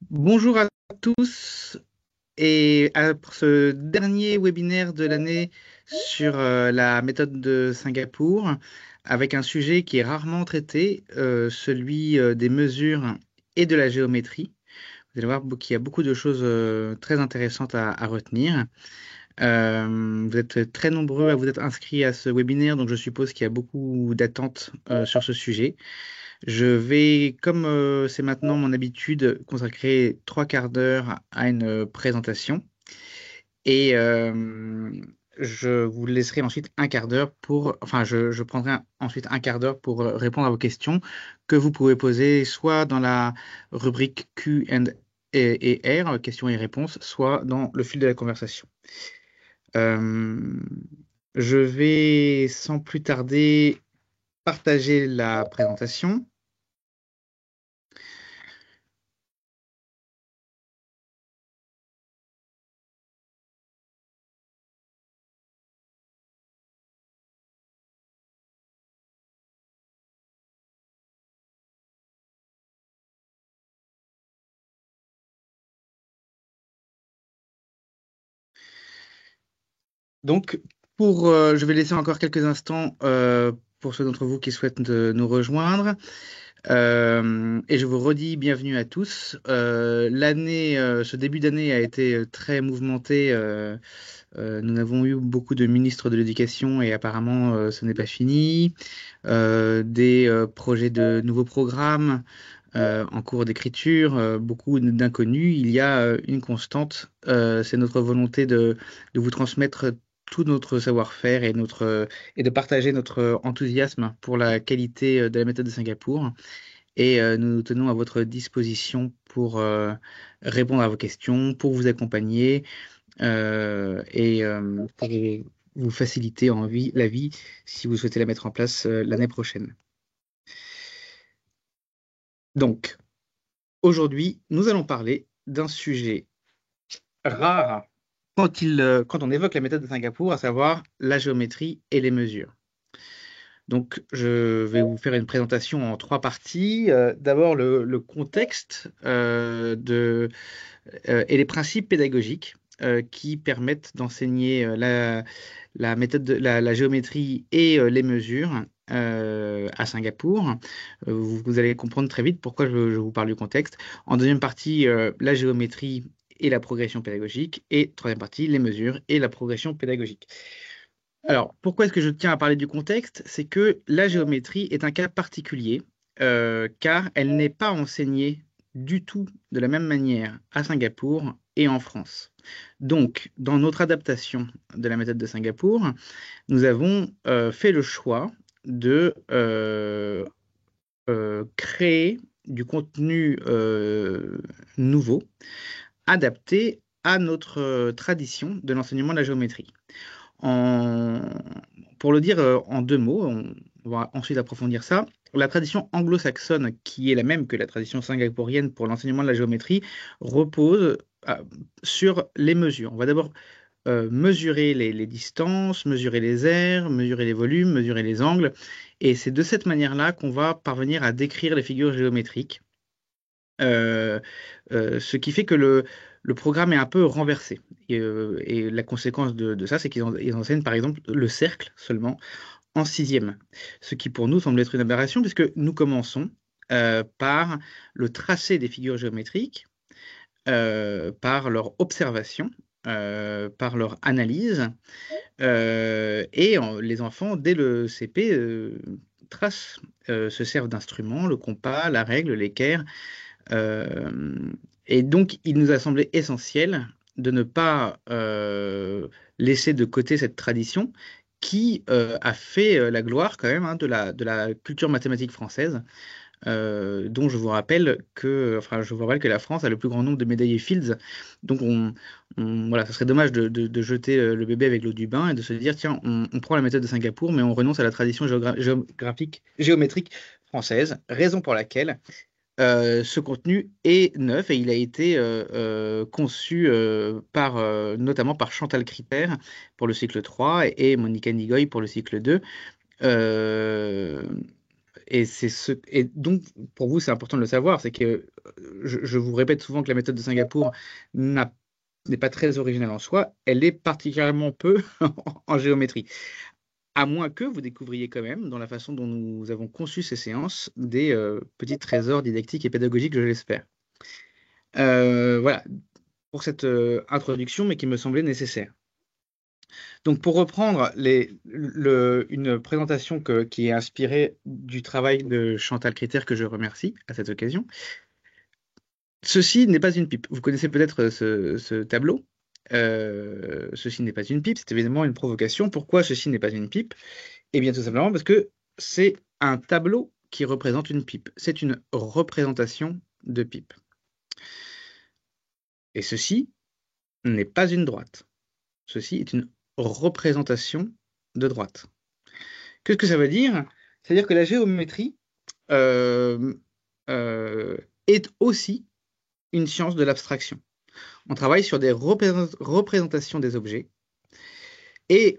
Bonjour à tous pour ce dernier webinaire de l'année sur la méthode de Singapour avec un sujet qui est rarement traité, celui des mesures et de la géométrie. Vous allez voir qu'il y a beaucoup de choses très intéressantes à retenir. Vous êtes très nombreux à vous être inscrits à ce webinaire, donc je suppose qu'il y a beaucoup d'attentes sur ce sujet. Je vais, comme c'est maintenant mon habitude, consacrer 3 quarts d'heure à une présentation et je vous laisserai ensuite un quart d'heure enfin, je prendrai ensuite un quart d'heure pour répondre à vos questions que vous pouvez poser soit dans la rubrique et R, questions et réponses, soit dans le fil de la conversation. Euh, je vais sans plus tarder partager la présentation. Donc, je vais laisser encore quelques instants pour ceux d'entre vous qui souhaitent nous rejoindre. Et je vous redis bienvenue à tous. Ce début d'année a été très mouvementé. Nous avons eu beaucoup de ministres de l'Éducation et apparemment ce n'est pas fini. Des projets de nouveaux programmes en cours d'écriture, beaucoup d'inconnus. Il y a une constante, c'est notre volonté de vous transmettre tout notre savoir-faire et de partager notre enthousiasme pour la qualité de la méthode de Singapour. Et nous nous tenons à votre disposition pour répondre à vos questions, pour vous accompagner et pour vous faciliter la vie si vous souhaitez la mettre en place l'année prochaine. Donc, aujourd'hui, nous allons parler d'un sujet rare quand on évoque la méthode de Singapour, à savoir la géométrie et les mesures. Donc, je vais vous faire une présentation en 3 parties. D'abord, le contexte et les principes pédagogiques qui permettent d'enseigner la méthode la géométrie et les mesures à Singapour. Vous allez comprendre très vite pourquoi je vous parle du contexte. En deuxième partie, la géométrie et la progression pédagogique. Et troisième partie, les mesures et la progression pédagogique. Alors, pourquoi est-ce que je tiens à parler du contexte? C'est que la géométrie est un cas particulier, car elle n'est pas enseignée du tout de la même manière à Singapour et en France. Donc, dans notre adaptation de la méthode de Singapour, nous avons fait le choix de créer du contenu nouveau, adapté à notre tradition de l'enseignement de la géométrie. En- pour le dire en 2 mots, on va ensuite approfondir ça. La tradition anglo-saxonne, qui est la même que la tradition singapourienne pour l'enseignement de la géométrie, repose sur les mesures. On va d'abord mesurer les distances, mesurer les aires, mesurer les volumes, mesurer les angles. Et c'est de cette manière-là qu'on va parvenir à décrire les figures géométriques. Euh, Ce qui fait que le programme est un peu renversé. Et la conséquence de ça, c'est ils enseignent par exemple le cercle seulement en sixième. Ce qui pour nous semble être une aberration, puisque nous commençons par le tracé des figures géométriques, par leur observation, par leur analyse. Les enfants, dès le CP, tracent, se servent d'instruments, le compas, la règle, l'équerre, euh, et donc, il nous a semblé essentiel de ne pas laisser de côté cette tradition qui a fait la gloire quand même hein, de la culture mathématique française, dont je vous rappelle que la France a le plus grand nombre de médaillés Fields. Donc, voilà, ce serait dommage de jeter le bébé avec l'eau du bain et de se dire, tiens, on prend la méthode de Singapour, mais on renonce à la tradition géométrique française, raison pour laquelle ce contenu est neuf et il a été conçu notamment par Chantal Criper pour le cycle 3 et Monica Nigoy pour le cycle 2. Euh, Et donc, pour vous, c'est important de le savoir, c'est que je vous répète souvent que la méthode de Singapour n'est pas très originale en soi, elle est particulièrement peu en géométrie. À moins que vous découvriez quand même, dans la façon dont nous avons conçu ces séances, des petits trésors didactiques et pédagogiques, je l'espère. Voilà, pour cette introduction, mais qui me semblait nécessaire. Donc, pour reprendre une présentation qui est inspirée du travail de Chantal Critère, que je remercie à cette occasion, ceci n'est pas une pipe. Vous connaissez peut-être ce tableau. Ceci n'est pas une pipe, c'est évidemment une provocation. Pourquoi ceci n'est pas une pipe? Eh bien, tout simplement parce que c'est un tableau qui représente une pipe. C'est une représentation de pipe. Et ceci n'est pas une droite. Ceci est une représentation de droite. Qu'est-ce que ça veut dire? C'est-à-dire que la géométrie euh, est aussi une science de l'abstraction. On travaille sur des représentations des objets et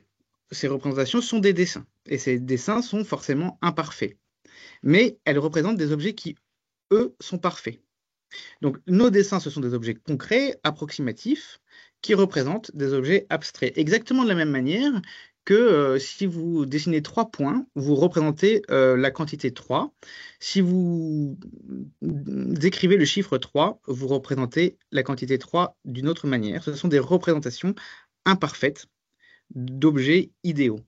ces représentations sont des dessins. Et ces dessins sont forcément imparfaits. Mais elles représentent des objets qui, eux, sont parfaits. Donc nos dessins, ce sont des objets concrets, approximatifs, qui représentent des objets abstraits. Exactement de la même manière que si vous dessinez 3 points, vous représentez la quantité 3. Si vous écrivez le chiffre 3, vous représentez la quantité 3 d'une autre manière. Ce sont des représentations imparfaites d'objets idéaux.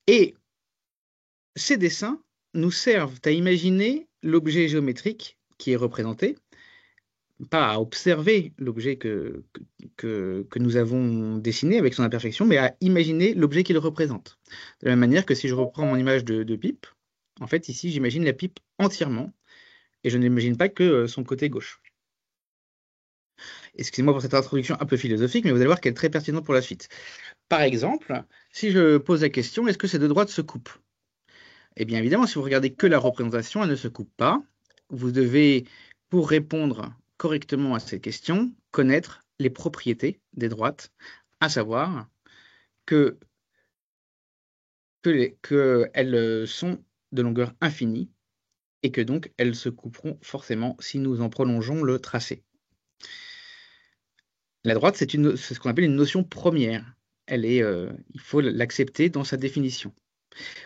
Et ces dessins nous servent à imaginer l'objet géométrique qui est représenté, pas à observer l'objet que nous avons dessiné avec son imperfection, mais à imaginer l'objet qu'il représente. De la même manière que si je reprends mon image de pipe, en fait, ici, j'imagine la pipe entièrement, et je n'imagine pas que son côté gauche. Excusez-moi pour cette introduction un peu philosophique, mais vous allez voir qu'elle est très pertinente pour la suite. Par exemple, si je pose la question, est-ce que ces deux droites se coupent? Eh bien, évidemment, si vous regardez que la représentation, elle ne se coupe pas. Vous devez, pour répondre correctement à cette question, connaître les propriétés des droites, à savoir que, qu'elles sont de longueur infinie et que donc elles se couperont forcément si nous en prolongeons le tracé. La droite, c'est ce qu'on appelle une notion première. Il faut l'accepter dans sa définition.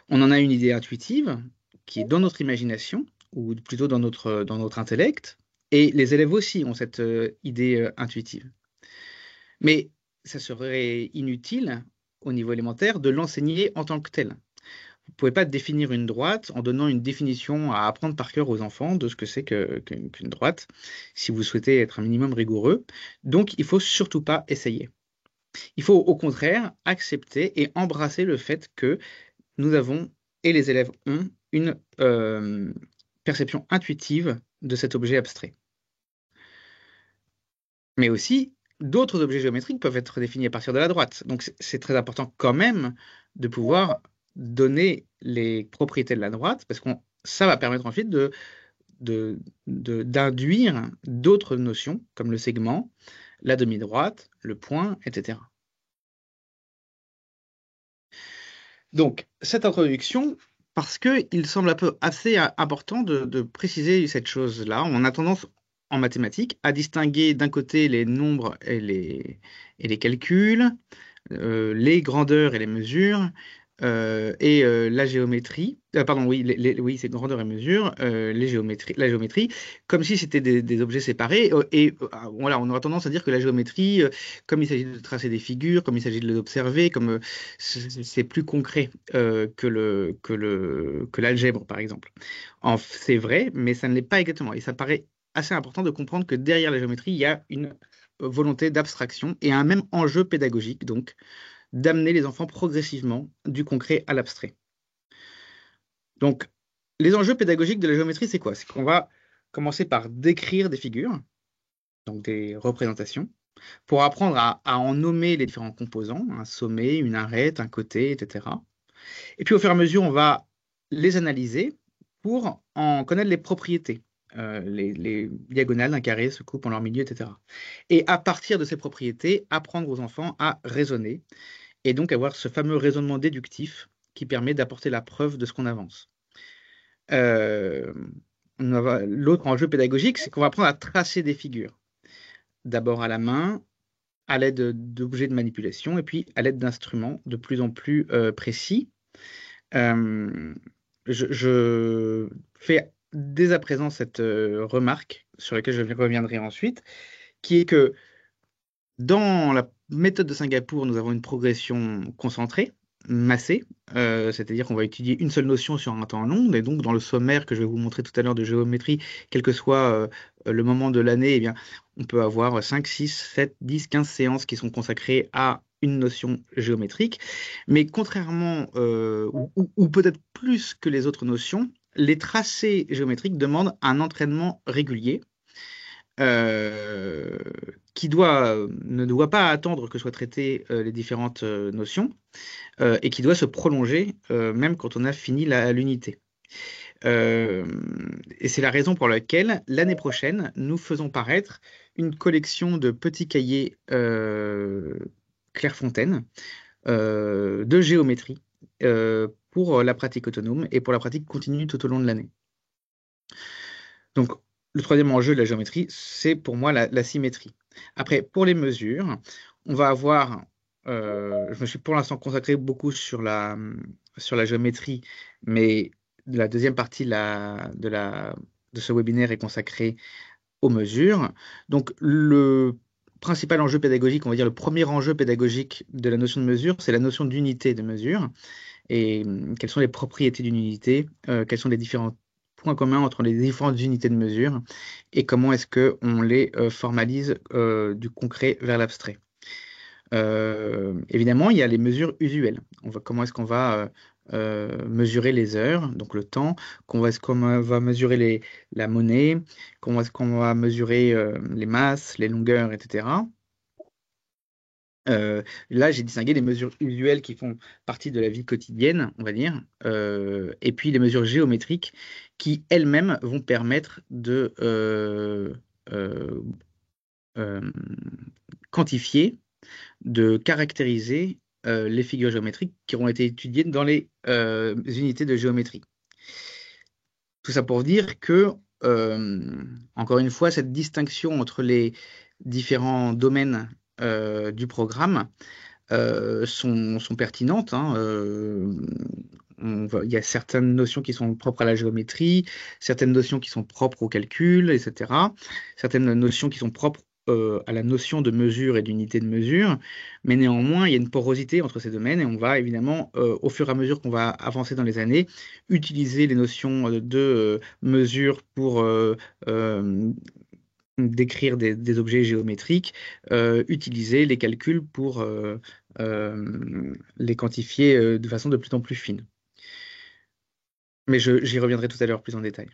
On en a une idée intuitive qui est dans notre imagination, ou plutôt dans notre intellect, et les élèves aussi ont cette idée intuitive. Mais ça serait inutile, au niveau élémentaire, de l'enseigner en tant que tel. Vous ne pouvez pas définir une droite en donnant une définition à apprendre par cœur aux enfants de ce que c'est qu'une droite, si vous souhaitez être un minimum rigoureux. Donc, il ne faut surtout pas essayer. Il faut au contraire accepter et embrasser le fait que nous avons, et les élèves ont, une perception intuitive de cet objet abstrait. Mais aussi, d'autres objets géométriques peuvent être définis à partir de la droite. Donc c'est très important quand même de pouvoir donner les propriétés de la droite, parce que ça va permettre ensuite d'induire d'autres notions, comme le segment, la demi-droite, le point, etc. Donc, cette introduction, parce qu'il semble un peu assez important de préciser cette chose-là. On a tendance, en mathématiques, à distinguer d'un côté les nombres et les calculs, les grandeurs et les mesures, la géométrie, pardon, oui, oui, c'est grandeur et mesure, la géométrie, comme si c'était des objets séparés. Voilà, on aura tendance à dire que la géométrie, comme il s'agit de tracer des figures, comme il s'agit de les observer, comme c'est plus concret que l'algèbre, par exemple. C'est vrai, mais ça ne l'est pas exactement. Et ça paraît assez important de comprendre que derrière la géométrie, il y a une volonté d'abstraction et un même enjeu pédagogique, donc d'amener les enfants progressivement du concret à l'abstrait. Donc, les enjeux pédagogiques de la géométrie, c'est quoi? C'est qu'on va commencer par décrire des figures, donc des représentations, pour apprendre à en nommer les différents composants, un sommet, une arête, un côté, etc. Et puis, au fur et à mesure, on va les analyser pour en connaître les propriétés. Les diagonales d'un carré se coupent en leur milieu, etc. Et à partir de ces propriétés, apprendre aux enfants à raisonner, et donc avoir ce fameux raisonnement déductif qui permet d'apporter la preuve de ce qu'on avance. Euh, L'autre enjeu pédagogique, c'est qu'on va apprendre à tracer des figures. D'abord à la main, à l'aide d'objets de manipulation, et puis à l'aide d'instruments de plus en plus précis. Euh, je fais dès à présent cette remarque, sur laquelle je reviendrai ensuite, qui est que dans la méthode de Singapour, nous avons une progression concentrée, massée, c'est-à-dire qu'on va étudier une seule notion sur un temps long, et donc dans le sommaire que je vais vous montrer tout à l'heure de géométrie, quel que soit le moment de l'année, eh bien, on peut avoir 5, 6, 7, 10, 15 séances qui sont consacrées à une notion géométrique. Mais contrairement, ou peut-être plus que les autres notions, les tracés géométriques demandent un entraînement régulier euh, ne doit pas attendre que soient traitées les différentes notions et qui doit se prolonger même quand on a fini l'unité. Euh, et c'est la raison pour laquelle l'année prochaine, nous faisons paraître une collection de petits cahiers Clairefontaine de géométrie pour la pratique autonome et pour la pratique continue tout au long de l'année. Donc, le troisième enjeu de la géométrie, c'est pour moi la symétrie. Après, pour les mesures, on va avoir, je me suis pour l'instant consacré beaucoup sur la géométrie, mais la deuxième partie de ce webinaire est consacrée aux mesures. Donc, le principal enjeu pédagogique, on va dire le premier enjeu pédagogique de la notion de mesure, c'est la notion d'unité de mesure et quelles sont les propriétés d'une unité, quels sont les différents points communs entre les différentes unités de mesure et comment est-ce qu'on les formalise du concret vers l'abstrait. Évidemment, il y a les mesures usuelles. Comment est-ce qu'on va mesurer les heures, donc le temps, comment est-ce qu'on va mesurer la monnaie, comment est-ce qu'on va mesurer les masses, les longueurs, etc. Là, j'ai distingué les mesures usuelles qui font partie de la vie quotidienne, on va dire, et puis les mesures géométriques qui elles-mêmes vont permettre de euh, euh, quantifier, de caractériser les figures géométriques qui auront été étudiées dans les unités de géométrie. Tout ça pour dire que, encore une fois, cette distinction entre les différents domaines du programme sont pertinentes, hein. Il y a certaines notions qui sont propres à la géométrie, certaines notions qui sont propres au calcul, etc. Certaines notions qui sont propres à la notion de mesure et d'unité de mesure. Mais néanmoins, il y a une porosité entre ces domaines et on va évidemment, au fur et à mesure qu'on va avancer dans les années, utiliser les notions de mesure pour décrire des objets géométriques, utiliser les calculs pour les quantifier de façon de plus en plus fine. Mais j'y reviendrai tout à l'heure plus en détail.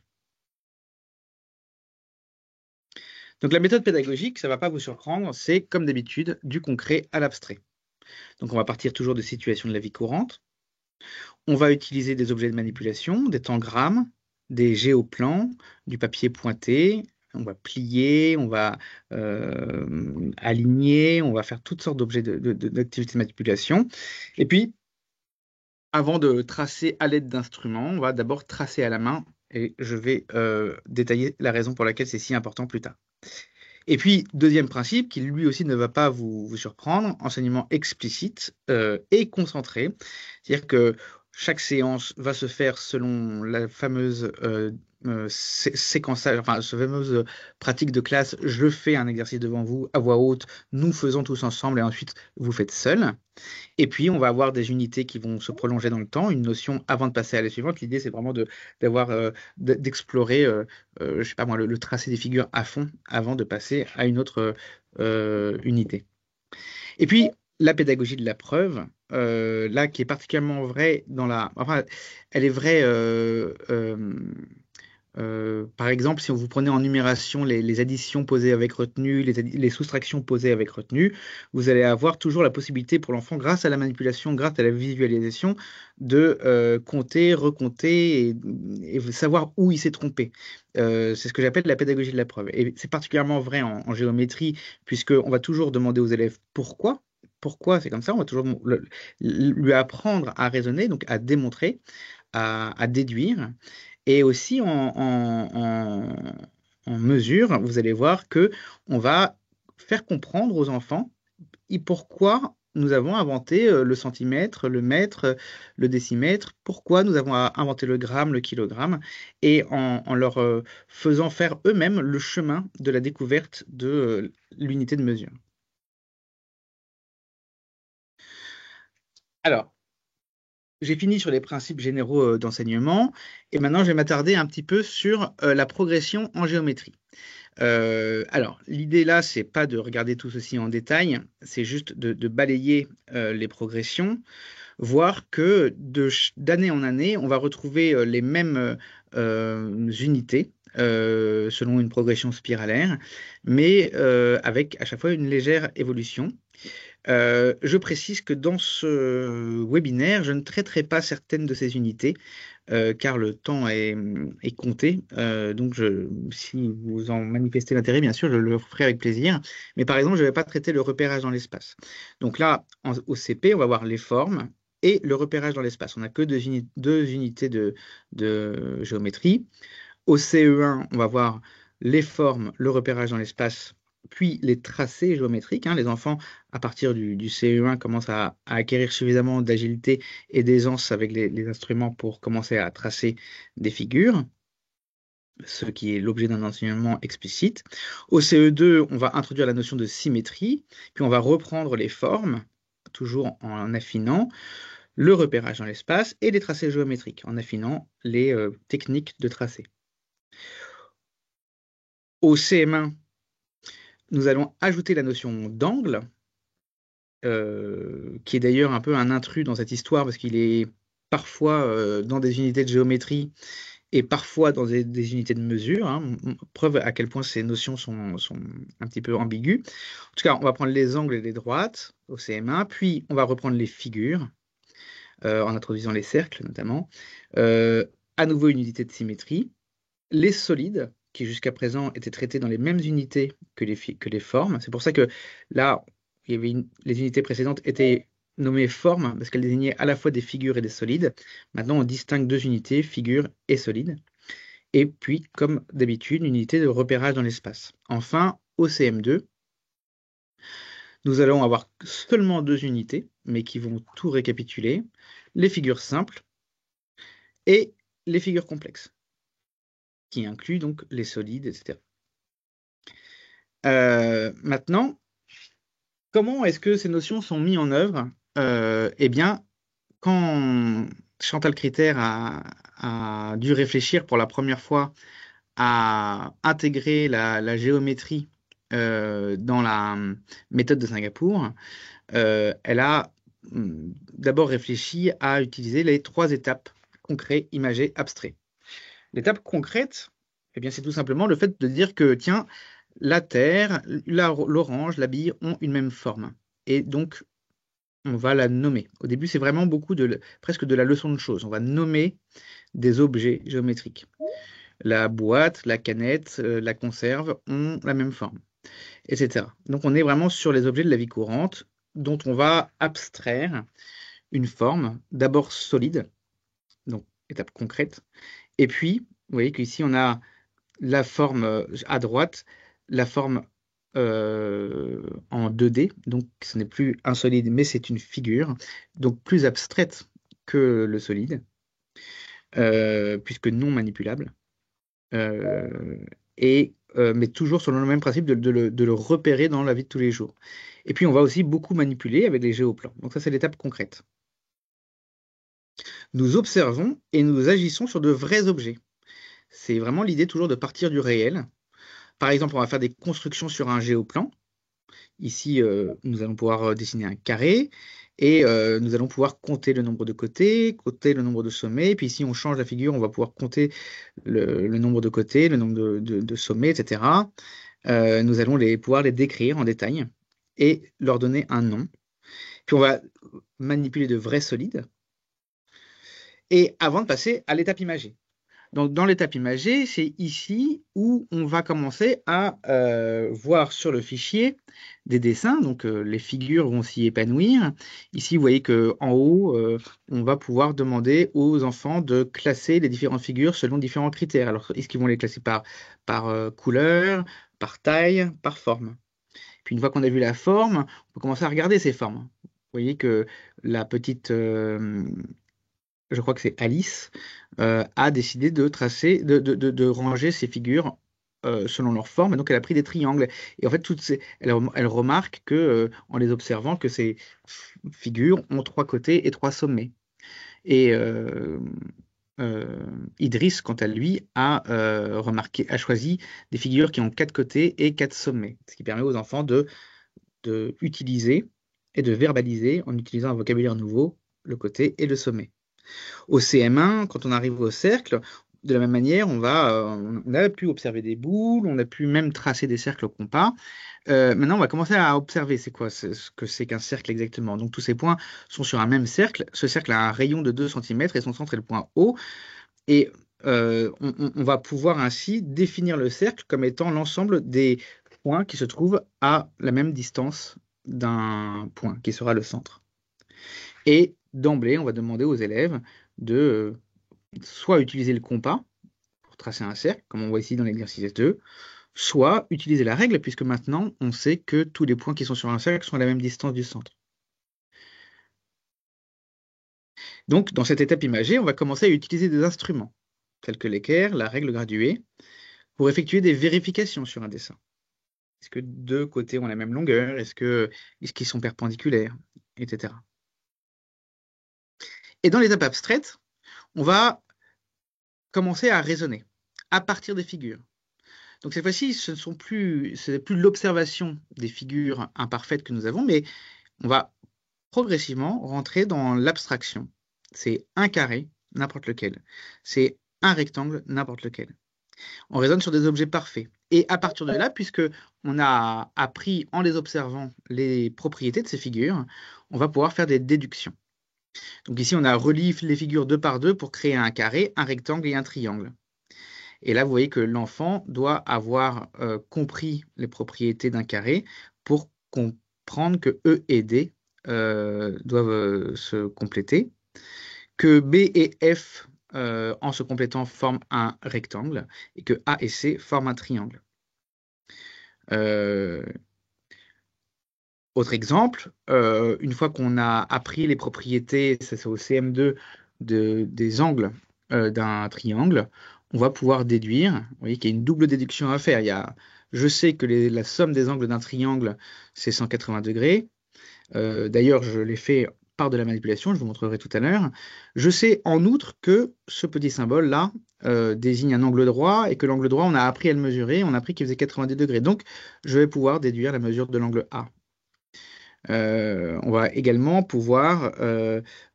Donc la méthode pédagogique, ça ne va pas vous surprendre, c'est comme d'habitude du concret à l'abstrait. Donc on va partir toujours de situations de la vie courante. On va utiliser des objets de manipulation, des tangrammes, des géoplans, du papier pointé. On va plier, on va aligner, on va faire toutes sortes d'objets d'activités de manipulation. Et puis, avant de tracer à l'aide d'instruments, on va d'abord tracer à la main et je vais détailler la raison pour laquelle c'est si important plus tard. Et puis, deuxième principe, qui lui aussi ne va pas vous surprendre, enseignement explicite et concentré. C'est-à-dire que chaque séance va se faire selon la fameuse séquençage, enfin, cette fameuse pratique de classe. Je fais un exercice devant vous à voix haute, nous faisons tous ensemble et ensuite vous faites seul. Et puis, on va avoir des unités qui vont se prolonger dans le temps, une notion avant de passer à la suivante. L'idée, c'est vraiment d'explorer, je sais pas moi, le tracé des figures à fond avant de passer à une autre unité. Et puis, la pédagogie de la preuve, là, qui est particulièrement vraie enfin, elle est vraie. Par exemple, si vous prenez en numération les additions posées avec retenue, les soustractions posées avec retenue, vous allez avoir toujours la possibilité pour l'enfant, grâce à la manipulation, grâce à la visualisation, de compter, recompter et savoir où il s'est trompé. C'est ce que j'appelle la pédagogie de la preuve. Et c'est particulièrement vrai en géométrie, puisqu'on va toujours demander aux élèves pourquoi. Pourquoi c'est comme ça? On va toujours lui apprendre à raisonner, donc à démontrer, à déduire. Et aussi en mesure, vous allez voir que on va faire comprendre aux enfants pourquoi nous avons inventé le centimètre, le mètre, le décimètre, pourquoi nous avons inventé le gramme, le kilogramme, et en leur faisant faire eux-mêmes le chemin de la découverte de l'unité de mesure. Alors, j'ai fini sur les principes généraux d'enseignement, et maintenant je vais m'attarder un petit peu sur la progression en géométrie. Alors, l'idée là, c'est pas de regarder tout ceci en détail, c'est juste de balayer les progressions, voir que d'année en année, on va retrouver les mêmes unités selon une progression spiralaire, mais avec à chaque fois une légère évolution. Je précise que dans ce webinaire, je ne traiterai pas certaines de ces unités, car le temps est compté. Donc, si vous en manifestez l'intérêt, bien sûr, je le ferai avec plaisir. Mais par exemple, je ne vais pas traiter le repérage dans l'espace. Donc là, au CP, on va voir les formes et le repérage dans l'espace. On n'a que deux unités de géométrie. Au CE1, on va voir les formes, le repérage dans l'espace, puis les tracés géométriques, hein. Les enfants, à partir du CE1, commencent à acquérir suffisamment d'agilité et d'aisance avec les instruments pour commencer à tracer des figures, ce qui est l'objet d'un enseignement explicite. Au CE2, on va introduire la notion de symétrie, puis on va reprendre les formes, toujours en affinant, le repérage dans l'espace et les tracés géométriques, en affinant les techniques de tracé. Au CM1, nous allons ajouter la notion d'angle, qui est d'ailleurs un peu un intrus dans cette histoire parce qu'il est parfois dans des unités de géométrie et parfois dans des unités de mesure, hein. Preuve à quel point ces notions sont un petit peu ambiguës. En tout cas, on va prendre les angles et les droites au CM1, puis on va reprendre les figures, en introduisant les cercles notamment. À nouveau une unité de symétrie. Les solides, qui jusqu'à présent étaient traités dans les mêmes unités que les formes. C'est pour ça que là, les unités précédentes étaient nommées formes, parce qu'elles désignaient à la fois des figures et des solides. Maintenant, on distingue deux unités, figures et solides. Et puis, comme d'habitude, une unité de repérage dans l'espace. Enfin, au CM2, nous allons avoir seulement deux unités, mais qui vont tout récapituler, les figures simples et les figures complexes, qui incluent donc les solides, etc. Maintenant, comment est-ce que ces notions sont mises en œuvre? Eh bien, quand Chantal Critère a dû réfléchir pour la première fois à intégrer la géométrie dans la méthode de Singapour, elle a d'abord réfléchi à utiliser les trois étapes: concret, imagé, abstrait. L'étape concrète, eh bien, c'est tout simplement le fait de dire que, tiens, la terre, l'orange, la bille ont une même forme. Et donc, on va la nommer. Au début, c'est vraiment presque de la leçon de choses. On va nommer des objets géométriques. La boîte, la canette, la conserve ont la même forme, etc. Donc, on est vraiment sur les objets de la vie courante dont on va abstraire une forme, d'abord solide, donc étape concrète. Et puis, vous voyez qu'ici, on a la forme à droite, la forme en 2D, donc ce n'est plus un solide, mais c'est une figure, donc plus abstraite que le solide, puisque non manipulable, euh, mais toujours selon le même principe de le repérer dans la vie de tous les jours. Et puis on va aussi beaucoup manipuler avec les géoplans. Donc ça, c'est l'étape concrète. Nous observons et nous agissons sur de vrais objets. C'est vraiment l'idée toujours de partir du réel. Par exemple, on va faire des constructions sur un géoplan. Ici, nous allons pouvoir dessiner un carré et nous allons pouvoir compter le nombre de côtés, compter le nombre de sommets. Puis si on change la figure, on va pouvoir compter le nombre de côtés, le nombre de sommets, etc. Nous allons pouvoir les décrire en détail et leur donner un nom. Puis on va manipuler de vrais solides. Et avant de passer à l'étape imagée. Donc, dans l'étape imagée, c'est ici où on va commencer à voir sur le fichier des dessins. Donc, les figures vont s'y épanouir. Ici, vous voyez qu'en haut, on va pouvoir demander aux enfants de classer les différentes figures selon différents critères. Alors, est-ce qu'ils vont les classer par couleur, par taille, par forme? Puis, une fois qu'on a vu la forme, on peut commencer à regarder ces formes. Vous voyez que la petite je crois que c'est Alice, a décidé de tracer, de ranger ses figures selon leur forme. Et donc, elle a pris des triangles. Et en fait, elle remarque que, en les observant, que ces figures ont trois côtés et trois sommets. Et euh, Idriss, quant à lui, a choisi des figures qui ont quatre côtés et quatre sommets, ce qui permet aux enfants de utiliser et de verbaliser, en utilisant un vocabulaire nouveau, le côté et le sommet. Au CM1, quand on arrive au cercle, de la même manière, on a pu observer des boules, on a pu même tracer des cercles au compas. Maintenant, on va commencer à observer ce que c'est qu'un cercle exactement. Donc, tous ces points sont sur un même cercle. Ce cercle a un rayon de 2 cm et son centre est le point O. Et on va pouvoir ainsi définir le cercle comme étant l'ensemble des points qui se trouvent à la même distance d'un point, qui sera le centre. Et d'emblée, on va demander aux élèves de soit utiliser le compas pour tracer un cercle, comme on voit ici dans l'exercice S2, soit utiliser la règle, puisque maintenant, on sait que tous les points qui sont sur un cercle sont à la même distance du centre. Donc, dans cette étape imagée, on va commencer à utiliser des instruments, tels que l'équerre, la règle graduée, pour effectuer des vérifications sur un dessin. Est-ce que deux côtés ont la même longueur? Est-ce qu'ils sont perpendiculaires? Etc. Et dans l'étape abstraite, on va commencer à raisonner à partir des figures. Donc cette fois-ci, ce n'est plus l'observation des figures imparfaites que nous avons, mais on va progressivement rentrer dans l'abstraction. C'est un carré, n'importe lequel. C'est un rectangle, n'importe lequel. On raisonne sur des objets parfaits. Et à partir de là, puisque on a appris en les observant les propriétés de ces figures, on va pouvoir faire des déductions. Donc ici, on a relié les figures deux par deux pour créer un carré, un rectangle et un triangle. Et là, vous voyez que l'enfant doit avoir compris les propriétés d'un carré pour comprendre que E et D doivent se compléter, que B et F, en se complétant, forment un rectangle, et que A et C forment un triangle. Euh, Autre exemple, une fois qu'on a appris les propriétés, ça c'est au CM2, des angles d'un triangle, on va pouvoir déduire, vous voyez qu'il y a une double déduction à faire. Je sais que la somme des angles d'un triangle, c'est 180 degrés. D'ailleurs, je l'ai fait par de la manipulation, je vous montrerai tout à l'heure. Je sais en outre que ce petit symbole-là désigne un angle droit et que l'angle droit, on a appris à le mesurer, on a appris qu'il faisait 90 degrés. Donc, je vais pouvoir déduire la mesure de l'angle A. On va également pouvoir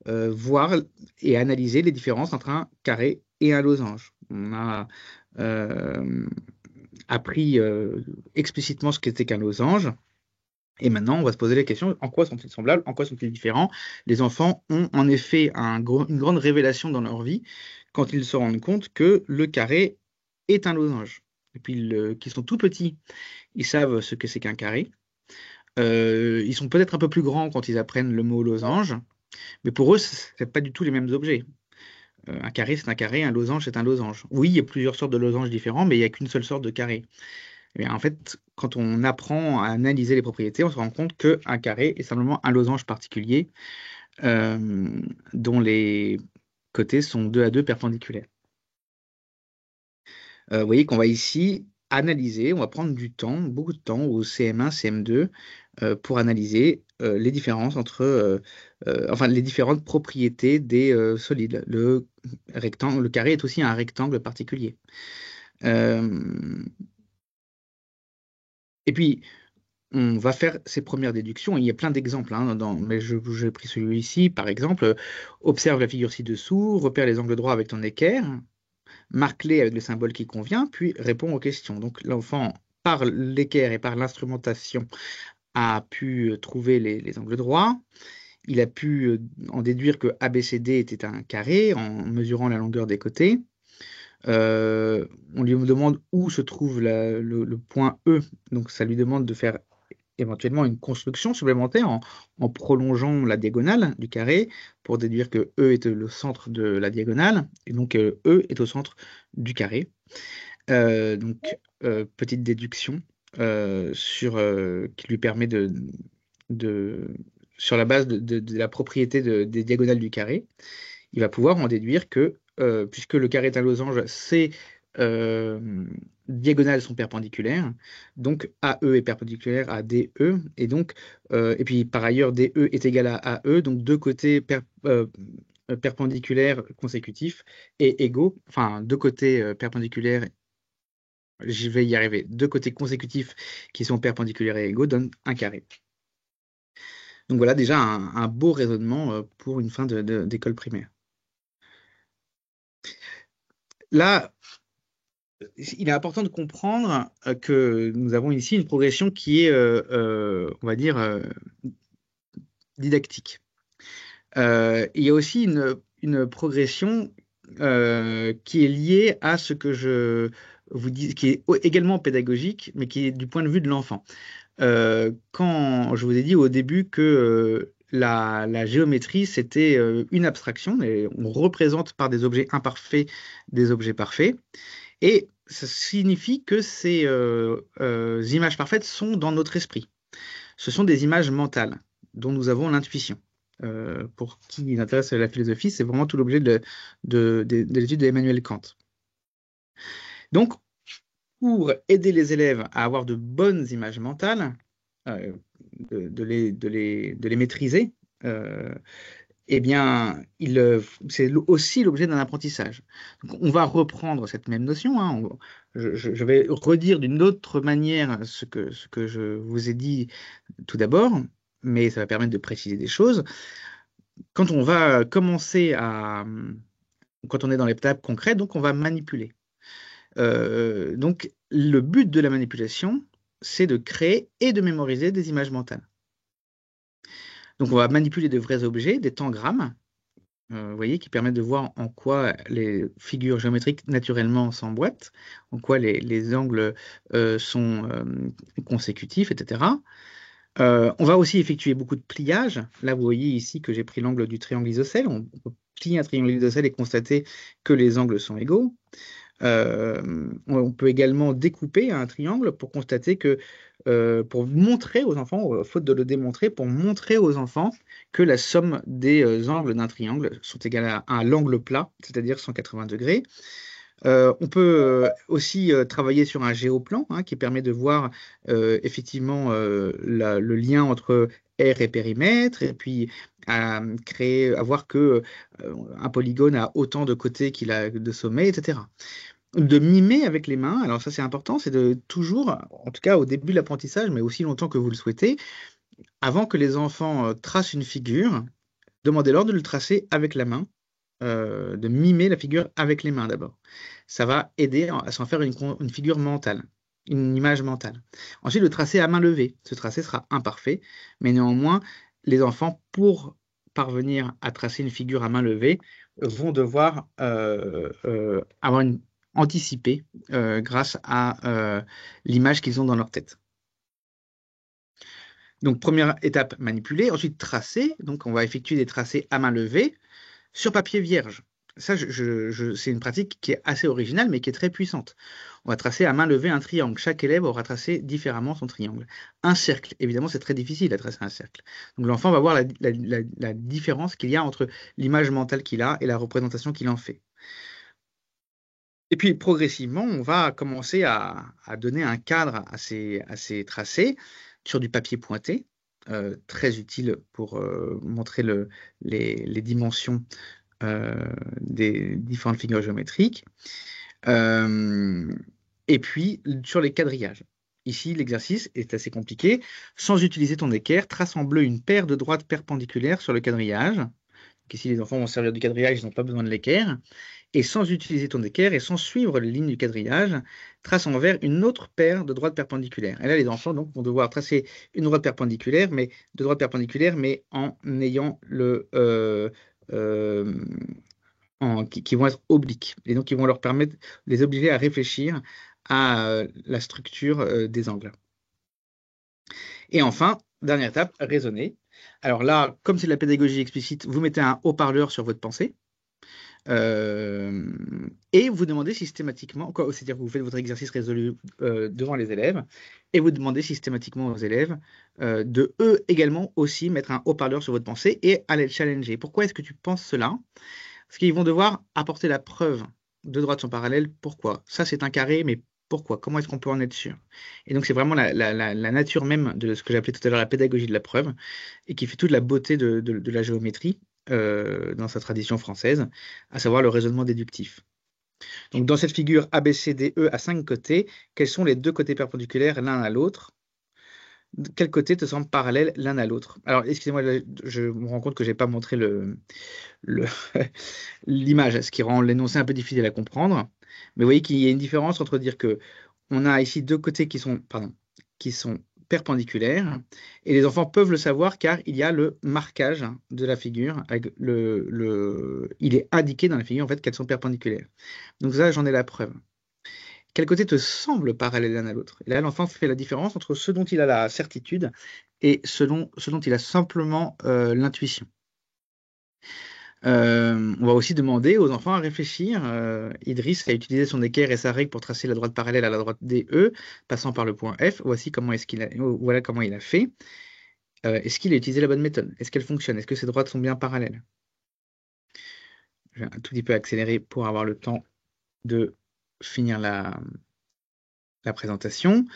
voir et analyser les différences entre un carré et un losange. On a appris explicitement ce qu'était qu'un losange. Et maintenant, on va se poser la question, en quoi sont-ils semblables, en quoi sont-ils différents? Les enfants ont en effet une grande révélation dans leur vie quand ils se rendent compte que le carré est un losange. Et puis, qu'ils sont tout petits, ils savent ce que c'est qu'un carré. Ils sont peut-être un peu plus grands quand ils apprennent le mot losange, mais pour eux, ce n'est pas du tout les mêmes objets. Un carré, c'est un carré, un losange, c'est un losange. Oui, il y a plusieurs sortes de losanges différents, mais il n'y a qu'une seule sorte de carré. Eh bien, en fait, quand on apprend à analyser les propriétés, on se rend compte qu'un carré est simplement un losange particulier dont les côtés sont deux à deux perpendiculaires. Vous voyez qu'on va ici analyser, on va prendre du temps, beaucoup de temps au CM1, CM2 pour analyser les différences enfin les différentes propriétés des solides. Le rectangle, le carré est aussi un rectangle particulier. Et puis, on va faire ces premières déductions. Il y a plein d'exemples, hein, mais j'ai pris celui-ci, par exemple. Observe la figure ci-dessous, repère les angles droits avec ton équerre, marque-les avec le symbole qui convient, puis réponds aux questions. Donc l'enfant, par l'équerre et par l'instrumentation, a pu trouver les angles droits. Il a pu en déduire que ABCD était un carré en mesurant la longueur des côtés. On lui demande où se trouve le point E, donc ça lui demande de faire éventuellement une construction supplémentaire en prolongeant la diagonale du carré pour déduire que E est le centre de la diagonale, et donc E est au centre du carré. Petite déduction qui lui permet de- sur la base de la propriété des diagonales du carré, il va pouvoir en déduire que, puisque le carré est un losange, ses euh, diagonales sont perpendiculaires, donc AE est perpendiculaire à DE, et puis par ailleurs DE est égal à AE, donc deux côtés perpendiculaires consécutifs et égaux, enfin deux côtés perpendiculaires, j'y vais y arriver, deux côtés consécutifs qui sont perpendiculaires et égaux donnent un carré. Donc voilà déjà un beau raisonnement pour une fin d'école primaire. Là, il est important de comprendre que nous avons ici une progression qui est, on va dire, didactique. Il y a aussi une progression qui est liée à ce que je vous dis, qui est également pédagogique, mais qui est du point de vue de l'enfant. Quand je vous ai dit au début que la géométrie, c'était une abstraction, et on représente par des objets imparfaits des objets parfaits. Et ça signifie que ces images parfaites sont dans notre esprit. Ce sont des images mentales dont nous avons l'intuition. Pour qui intéresse la philosophie, c'est vraiment tout l'objet de l'étude d'Emmanuel Kant. Donc, pour aider les élèves à avoir de bonnes images mentales, euh, de les maîtriser, euh, eh bien, c'est aussi l'objet d'un apprentissage. Donc, on va reprendre cette même notion, hein. Je vais redire d'une autre manière ce que je vous ai dit tout d'abord, mais ça va permettre de préciser des choses. Quand on va quand on est dans l'étape concrète, donc on va manipuler. Donc, le but de la manipulation, c'est de créer et de mémoriser des images mentales. Donc, on va manipuler de vrais objets, des tangrammes, vous voyez, qui permettent de voir en quoi les figures géométriques naturellement s'emboîtent, en quoi les angles sont consécutifs, etc. On va aussi effectuer beaucoup de pliage. Là, vous voyez ici que j'ai pris l'angle du triangle isocèle. On peut plier un triangle isocèle et constater que les angles sont égaux. On peut également découper un triangle pour constater que, pour montrer aux enfants, faute de le démontrer, pour montrer aux enfants que la somme des angles d'un triangle sont égales à l'angle plat, c'est-à-dire 180 degrés. On peut aussi travailler sur un géoplan, hein, qui permet de voir effectivement le lien entre aire et périmètre, et puis à voir que un polygone a autant de côtés qu'il a de sommets, etc. De mimer avec les mains, alors ça c'est important, c'est de toujours, en tout cas au début de l'apprentissage, mais aussi longtemps que vous le souhaitez, avant que les enfants tracent une figure, demandez-leur de le tracer avec la main, de mimer la figure avec les mains d'abord. Ça va aider à s'en faire une figure mentale, une image mentale. Ensuite, le tracé à main levée. Ce tracé sera imparfait, mais néanmoins, les enfants, pour parvenir à tracer une figure à main levée, vont devoir anticiper grâce à l'image qu'ils ont dans leur tête. Donc, première étape, manipuler. Ensuite, tracer. Donc, on va effectuer des tracés à main levée sur papier vierge. Ça, c'est une pratique qui est assez originale, mais qui est très puissante. On va tracer à main levée un triangle. Chaque élève aura tracé différemment son triangle. Un cercle, évidemment, c'est très difficile à tracer un cercle. Donc l'enfant va voir la différence qu'il y a entre l'image mentale qu'il a et la représentation qu'il en fait. Et puis progressivement, on va commencer à donner un cadre à ces tracés sur du papier pointé, très utile pour montrer les dimensions des différentes figures géométriques. Euh, et puis sur les quadrillages. Ici, l'exercice est assez compliqué. Sans utiliser ton équerre, trace en bleu une paire de droites perpendiculaires sur le quadrillage. Donc ici, les enfants vont servir du quadrillage, ils n'ont pas besoin de l'équerre. Et sans utiliser ton équerre et sans suivre les lignes du quadrillage, trace en vert une autre paire de droites perpendiculaires. Et là, les enfants donc, vont devoir tracer une droite perpendiculaire, mais en ayant euh, qui vont être obliques. Et donc, ils vont leur permettre, les obliger à réfléchir à la structure des angles. Et enfin, dernière étape, raisonner. Alors là, comme c'est de la pédagogie explicite, vous mettez un haut-parleur sur votre pensée. Euh, et vous demandez systématiquement, c'est-à-dire que vous faites votre exercice résolu devant les élèves, et vous demandez systématiquement aux élèves de eux également aussi mettre un haut-parleur sur votre pensée et à les challenger. Pourquoi est-ce que tu penses cela? Parce qu'ils vont devoir apporter la preuve. Deux droites sont parallèles. Pourquoi? Ça, c'est un carré, mais pourquoi? Comment est-ce qu'on peut en être sûr? Et donc, c'est vraiment la nature même de ce que j'appelais tout à l'heure la pédagogie de la preuve, et qui fait toute la beauté de la géométrie dans sa tradition française, à savoir le raisonnement déductif. Donc, dans cette figure ABCDE à 5 côtés, quels sont les deux côtés perpendiculaires l'un à l'autre? Quel côté te semble parallèle l'un à l'autre? Alors, excusez-moi, je me rends compte que je n'ai pas montré le, l'image, ce qui rend l'énoncé un peu difficile à comprendre. Mais vous voyez qu'il y a une différence entre dire que on a ici deux côtés qui sont perpendiculaires, et les enfants peuvent le savoir car il y a le marquage de la figure, avec il est indiqué dans la figure en fait qu'elles sont perpendiculaires. Donc ça, j'en ai la preuve. Quel côté te semble parallèle l'un à l'autre? Et là, l'enfant fait la différence entre ce dont il a la certitude et ce dont il a simplement l'intuition. On va aussi demander aux enfants à réfléchir. Idriss a utilisé son équerre et sa règle pour tracer la droite parallèle à la droite DE, passant par le point F. Voilà comment il a fait. Est-ce qu'il a utilisé la bonne méthode? Est-ce qu'elle fonctionne? Est-ce que ces droites sont bien parallèles? Je vais un tout petit peu accélérer pour avoir le temps de finir la présentation.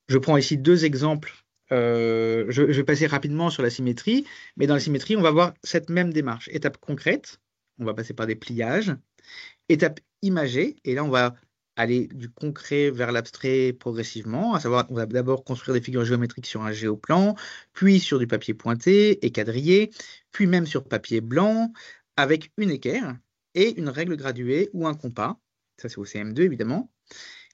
Je prends ici deux exemples. Je vais passer rapidement sur la symétrie, mais dans la symétrie, on va voir cette même démarche. Étape concrète, on va passer par des pliages. Étape imagée, et là, on va aller du concret vers l'abstrait progressivement, à savoir, on va d'abord construire des figures géométriques sur un géoplan, puis sur du papier pointé et quadrillé, puis même sur papier blanc, avec une équerre et une règle graduée ou un compas. Ça, c'est au CM2, évidemment.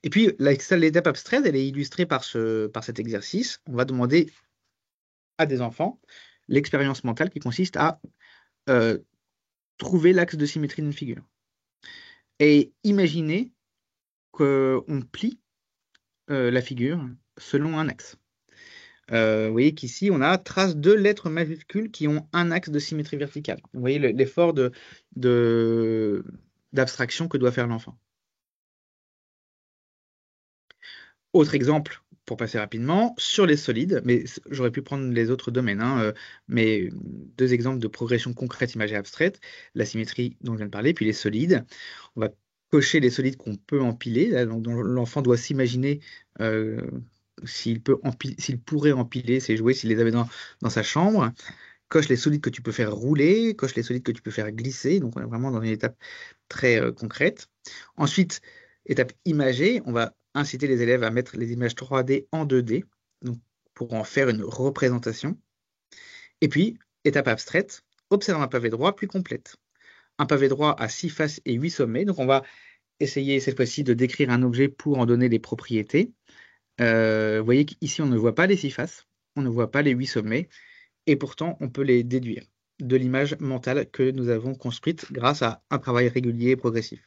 Et puis, l'étape abstraite, elle est illustrée par cet exercice. On va demander à des enfants l'expérience mentale qui consiste à euh, trouver l'axe de symétrie d'une figure. Et imaginer qu'on plie la figure selon un axe. Vous voyez qu'ici, on a trace deux lettres majuscules qui ont un axe de symétrie verticale. Vous voyez l'effort d'abstraction que doit faire l'enfant. Autre exemple, pour passer rapidement, sur les solides, mais j'aurais pu prendre les autres domaines, mais deux exemples de progression concrète imagée abstraite, la symétrie dont je viens de parler, puis les solides. On va cocher les solides qu'on peut empiler, là, dont l'enfant doit s'imaginer s'il pourrait empiler ses jouets, s'il les avait dans sa chambre. Coche les solides que tu peux faire rouler, coche les solides que tu peux faire glisser, donc on est vraiment dans une étape très concrète. Ensuite, étape imagée, on va inciter les élèves à mettre les images 3D en 2D, donc pour en faire une représentation. Et puis, étape abstraite, observe un pavé droit plus complète. Un pavé droit à 6 faces et 8 sommets, donc on va essayer cette fois-ci de décrire un objet pour en donner les propriétés. Vous voyez qu'ici, on ne voit pas les 6 faces, on ne voit pas les 8 sommets, et pourtant, on peut les déduire de l'image mentale que nous avons construite grâce à un travail régulier et progressif.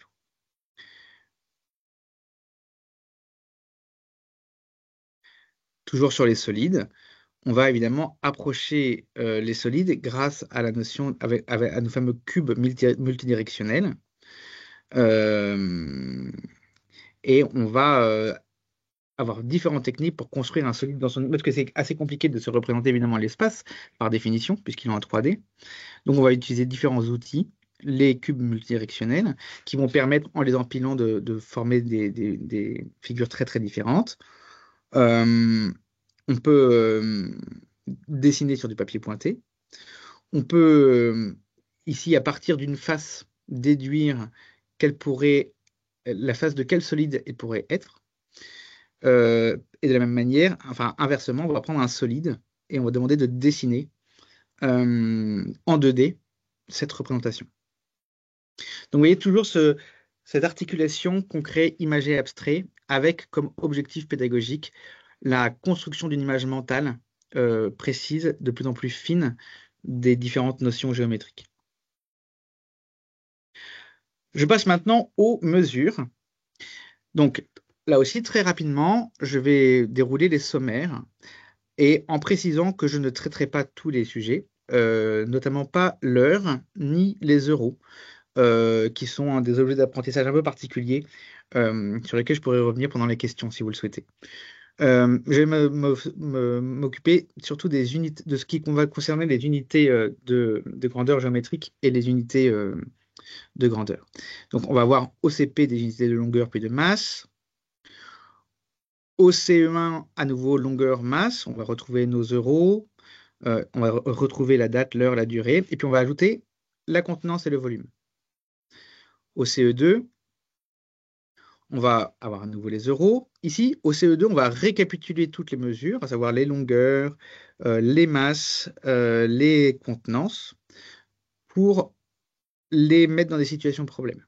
Toujours sur les solides, on va évidemment approcher les solides grâce à la notion, à nos fameux cubes multidirectionnels. Euh, et on va avoir différentes techniques pour construire un solide dans son... Parce que c'est assez compliqué de se représenter évidemment l'espace, par définition, puisqu'il est en 3D. Donc on va utiliser différents outils, les cubes multidirectionnels, qui vont permettre, en les empilant, de former des figures très très différentes. Euh, on peut dessiner sur du papier pointé. On peut, ici, à partir d'une face, déduire la face de quel solide elle pourrait être. Et de la même manière, enfin inversement, on va prendre un solide et on va demander de dessiner en 2D cette représentation. Donc vous voyez toujours cette articulation concret, imagé, abstrait, avec comme objectif pédagogique la construction d'une image mentale précise, de plus en plus fine, des différentes notions géométriques. Je passe maintenant aux mesures. Donc, là aussi, très rapidement, je vais dérouler les sommaires et en précisant que je ne traiterai pas tous les sujets, notamment pas l'heure ni les euros, qui sont des objets d'apprentissage un peu particuliers sur lesquels je pourrais revenir pendant les questions si vous le souhaitez. Je vais m'occuper surtout des unités, de ce qui va concerner les unités de grandeur géométrique et les unités de grandeur. Donc, on va voir au CP des unités de longueur puis de masse. Au CE1, à nouveau, longueur, masse. On va retrouver nos euros. On va retrouver la date, l'heure, la durée. Et puis, on va ajouter la contenance et le volume. Au CE2, on va avoir à nouveau les euros. Ici, au CE2, on va récapituler toutes les mesures, à savoir les longueurs, les masses, les contenances, pour les mettre dans des situations de problème.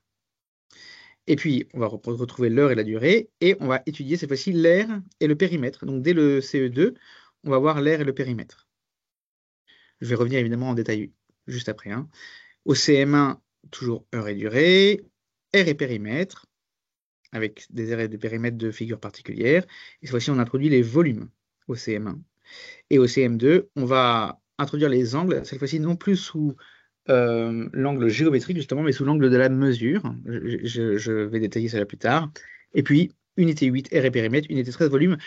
Et puis, on va retrouver l'heure et la durée, et on va étudier cette fois-ci l'air et le périmètre. Donc, dès le CE2, on va voir l'air et le périmètre. Je vais revenir évidemment en détail juste après. Au CM1, toujours heure et durée, air et périmètre, avec des aires et des périmètres de figures particulières. Et cette fois-ci, on introduit les volumes au CM1. Et au CM2, on va introduire les angles, cette fois-ci non plus sous l'angle géométrique, justement, mais sous l'angle de la mesure. Je vais détailler cela plus tard. Et puis, unité 8, air et périmètre, unité 13, volume.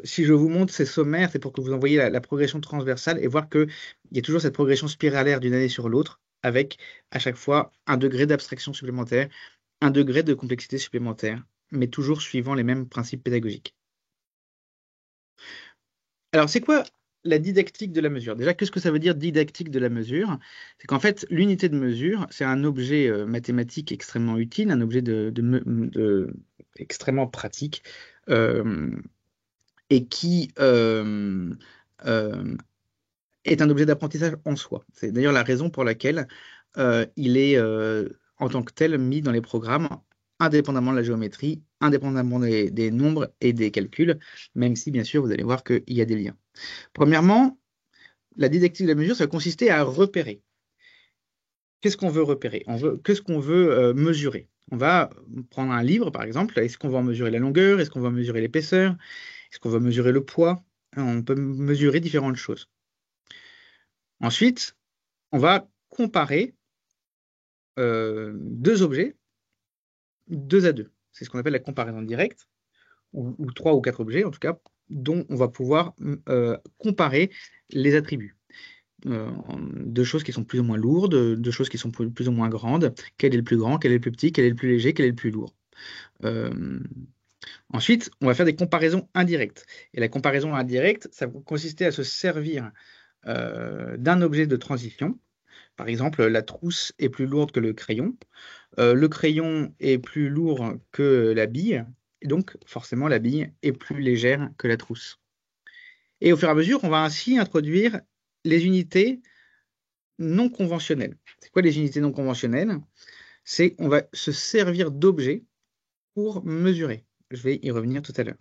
Si je vous montre ces sommaires, c'est pour que vous envoyiez la progression transversale et voir qu'il y a toujours cette progression spiralaire d'une année sur l'autre, avec à chaque fois un degré d'abstraction supplémentaire, un degré de complexité supplémentaire, mais toujours suivant les mêmes principes pédagogiques. Alors, c'est quoi la didactique de la mesure? Déjà, qu'est-ce que ça veut dire didactique de la mesure? C'est qu'en fait, l'unité de mesure, c'est un objet mathématique extrêmement utile, un objet extrêmement pratique, et qui euh, est un objet d'apprentissage en soi. C'est d'ailleurs la raison pour laquelle il est en tant que tel mis dans les programmes indépendamment de la géométrie, indépendamment des nombres et des calculs, même si bien sûr vous allez voir qu'il y a des liens. Premièrement, la didactique de la mesure, ça va consister à repérer. Qu'est-ce qu'on veut repérer? Qu'est-ce qu'on veut mesurer? On va prendre un livre, par exemple. Est-ce qu'on va en mesurer la longueur? Est-ce qu'on va mesurer l'épaisseur? Est-ce qu'on va mesurer le poids? On peut mesurer différentes choses. Ensuite, on va comparer deux objets, deux à deux. C'est ce qu'on appelle la comparaison directe, ou trois ou quatre objets, en tout cas, dont on va pouvoir comparer les attributs. Deux choses qui sont plus ou moins lourdes, deux choses qui sont plus ou moins grandes. Quel est le plus grand? Quel est le plus petit? Quel est le plus léger? Quel est le plus lourd? Ensuite, on va faire des comparaisons indirectes. Et la comparaison indirecte, ça va consister à se servir d'un objet de transition. Par exemple, la trousse est plus lourde que le crayon. Le crayon est plus lourd que la bille. Et donc, forcément, la bille est plus légère que la trousse. Et au fur et à mesure, on va ainsi introduire les unités non conventionnelles. C'est quoi les unités non conventionnelles? C'est on va se servir d'objets pour mesurer. Je vais y revenir tout à l'heure.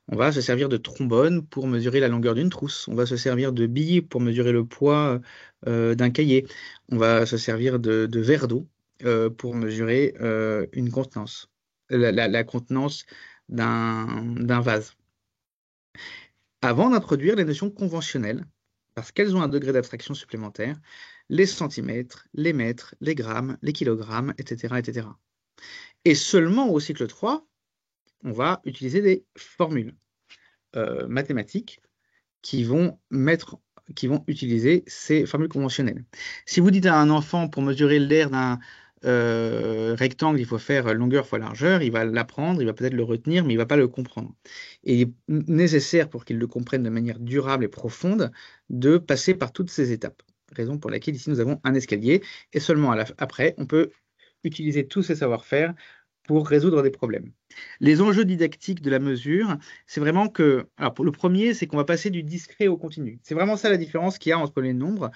On va se servir de trombone pour mesurer la longueur d'une trousse. On va se servir de billes pour mesurer le poids d'un cahier. On va se servir de verre d'eau pour mesurer une contenance, la contenance d'un vase. Avant d'introduire les notions conventionnelles, parce qu'elles ont un degré d'abstraction supplémentaire, les centimètres, les mètres, les grammes, les kilogrammes, etc., etc. Et seulement au cycle 3, on va utiliser des formules mathématiques qui vont utiliser ces formules conventionnelles. Si vous dites à un enfant, pour mesurer l'air d'un rectangle, il faut faire longueur fois largeur, il va l'apprendre, il va peut-être le retenir, mais il ne va pas le comprendre. Et il est nécessaire, pour qu'il le comprenne de manière durable et profonde, de passer par toutes ces étapes. Raison pour laquelle ici nous avons un escalier, et seulement après, on peut utiliser tous ces savoir-faire pour résoudre des problèmes. Les enjeux didactiques de la mesure, c'est vraiment que, alors pour le premier, c'est qu'on va passer du discret au continu. C'est vraiment ça la différence qu'il y a entre les nombres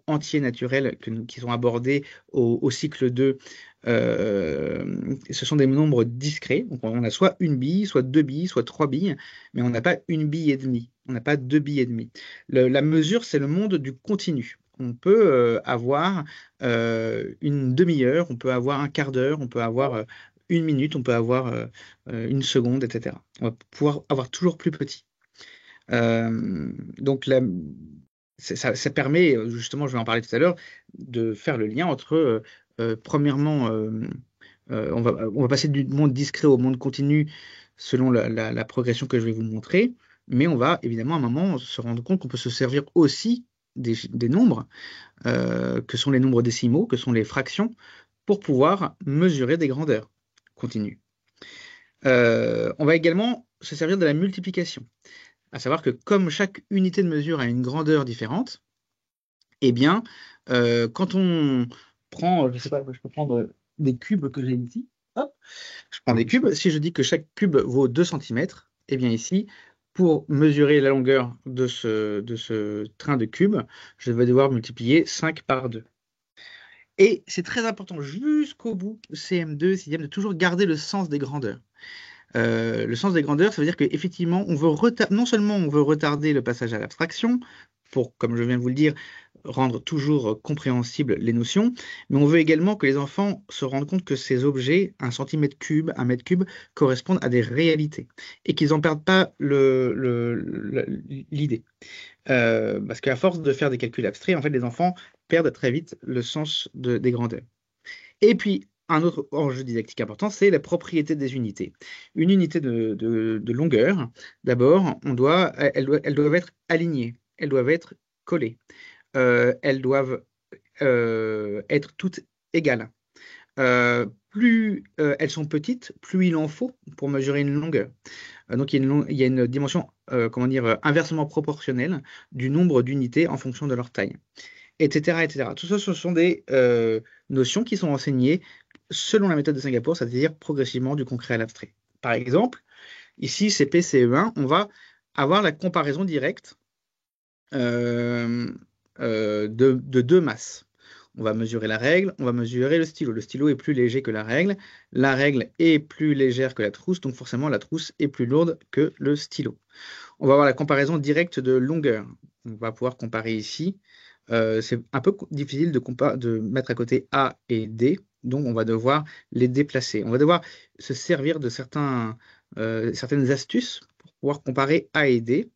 entiers naturels qui sont abordés au cycle 2. Ce sont des nombres discrets. Donc on a soit une bille, soit deux billes, soit trois billes, mais on n'a pas une bille et demie. On n'a pas deux billes et demie. La mesure, c'est le monde du continu. on peut avoir une demi-heure, on peut avoir un quart d'heure, on peut avoir une minute, on peut avoir une seconde, etc. On va pouvoir avoir toujours plus petit. Donc ça permet, justement, je vais en parler tout à l'heure, de faire le lien entre, premièrement, on va passer du monde discret au monde continu selon la progression que je vais vous montrer, mais on va évidemment à un moment se rendre compte qu'on peut se servir aussi des nombres, que sont les nombres décimaux, que sont les fractions, pour pouvoir mesurer des grandeurs continues. On va également se servir de la multiplication, à savoir que comme chaque unité de mesure a une grandeur différente, eh bien, quand on prend, je sais pas, je peux prendre des cubes que j'ai ici. Hop, je prends des cubes. Si je dis que chaque cube vaut 2 centimètres, eh bien ici, pour mesurer la longueur de ce train de cubes, je vais devoir multiplier 5 par 2. Et c'est très important jusqu'au bout, CM2, 6e, de toujours garder le sens des grandeurs. Le sens des grandeurs, ça veut dire qu'effectivement, non seulement on veut retarder le passage à l'abstraction, pour, comme je viens de vous le dire, rendre toujours compréhensibles les notions, mais on veut également que les enfants se rendent compte que ces objets, un centimètre cube, un mètre cube, correspondent à des réalités, et qu'ils n'en perdent pas l'idée. Parce qu'à force de faire des calculs abstraits, en fait, les enfants perdent très vite le sens des grandeurs. Et puis, un autre enjeu didactique important, c'est la propriété des unités. Une unité de longueur, d'abord, elles doivent être alignées, elles doivent être collées, elles doivent être toutes égales. Plus elles sont petites, plus il en faut pour mesurer une longueur. Donc il y a une dimension, comment dire, inversement proportionnelle du nombre d'unités en fonction de leur taille, etc., etc. Tout ça, ce sont des notions qui sont enseignées selon la méthode de Singapour, c'est-à-dire progressivement du concret à l'abstrait. Par exemple, ici, CP, CE1, on va avoir la comparaison directe de deux masses. On va mesurer la règle, on va mesurer le stylo. Le stylo est plus léger que la règle est plus légère que la trousse, donc forcément la trousse est plus lourde que le stylo. On va avoir la comparaison directe de longueur. On va pouvoir comparer ici. C'est un peu difficile de mettre à côté A et D, donc on va devoir les déplacer. On va devoir se servir de certaines astuces pour pouvoir comparer A et D.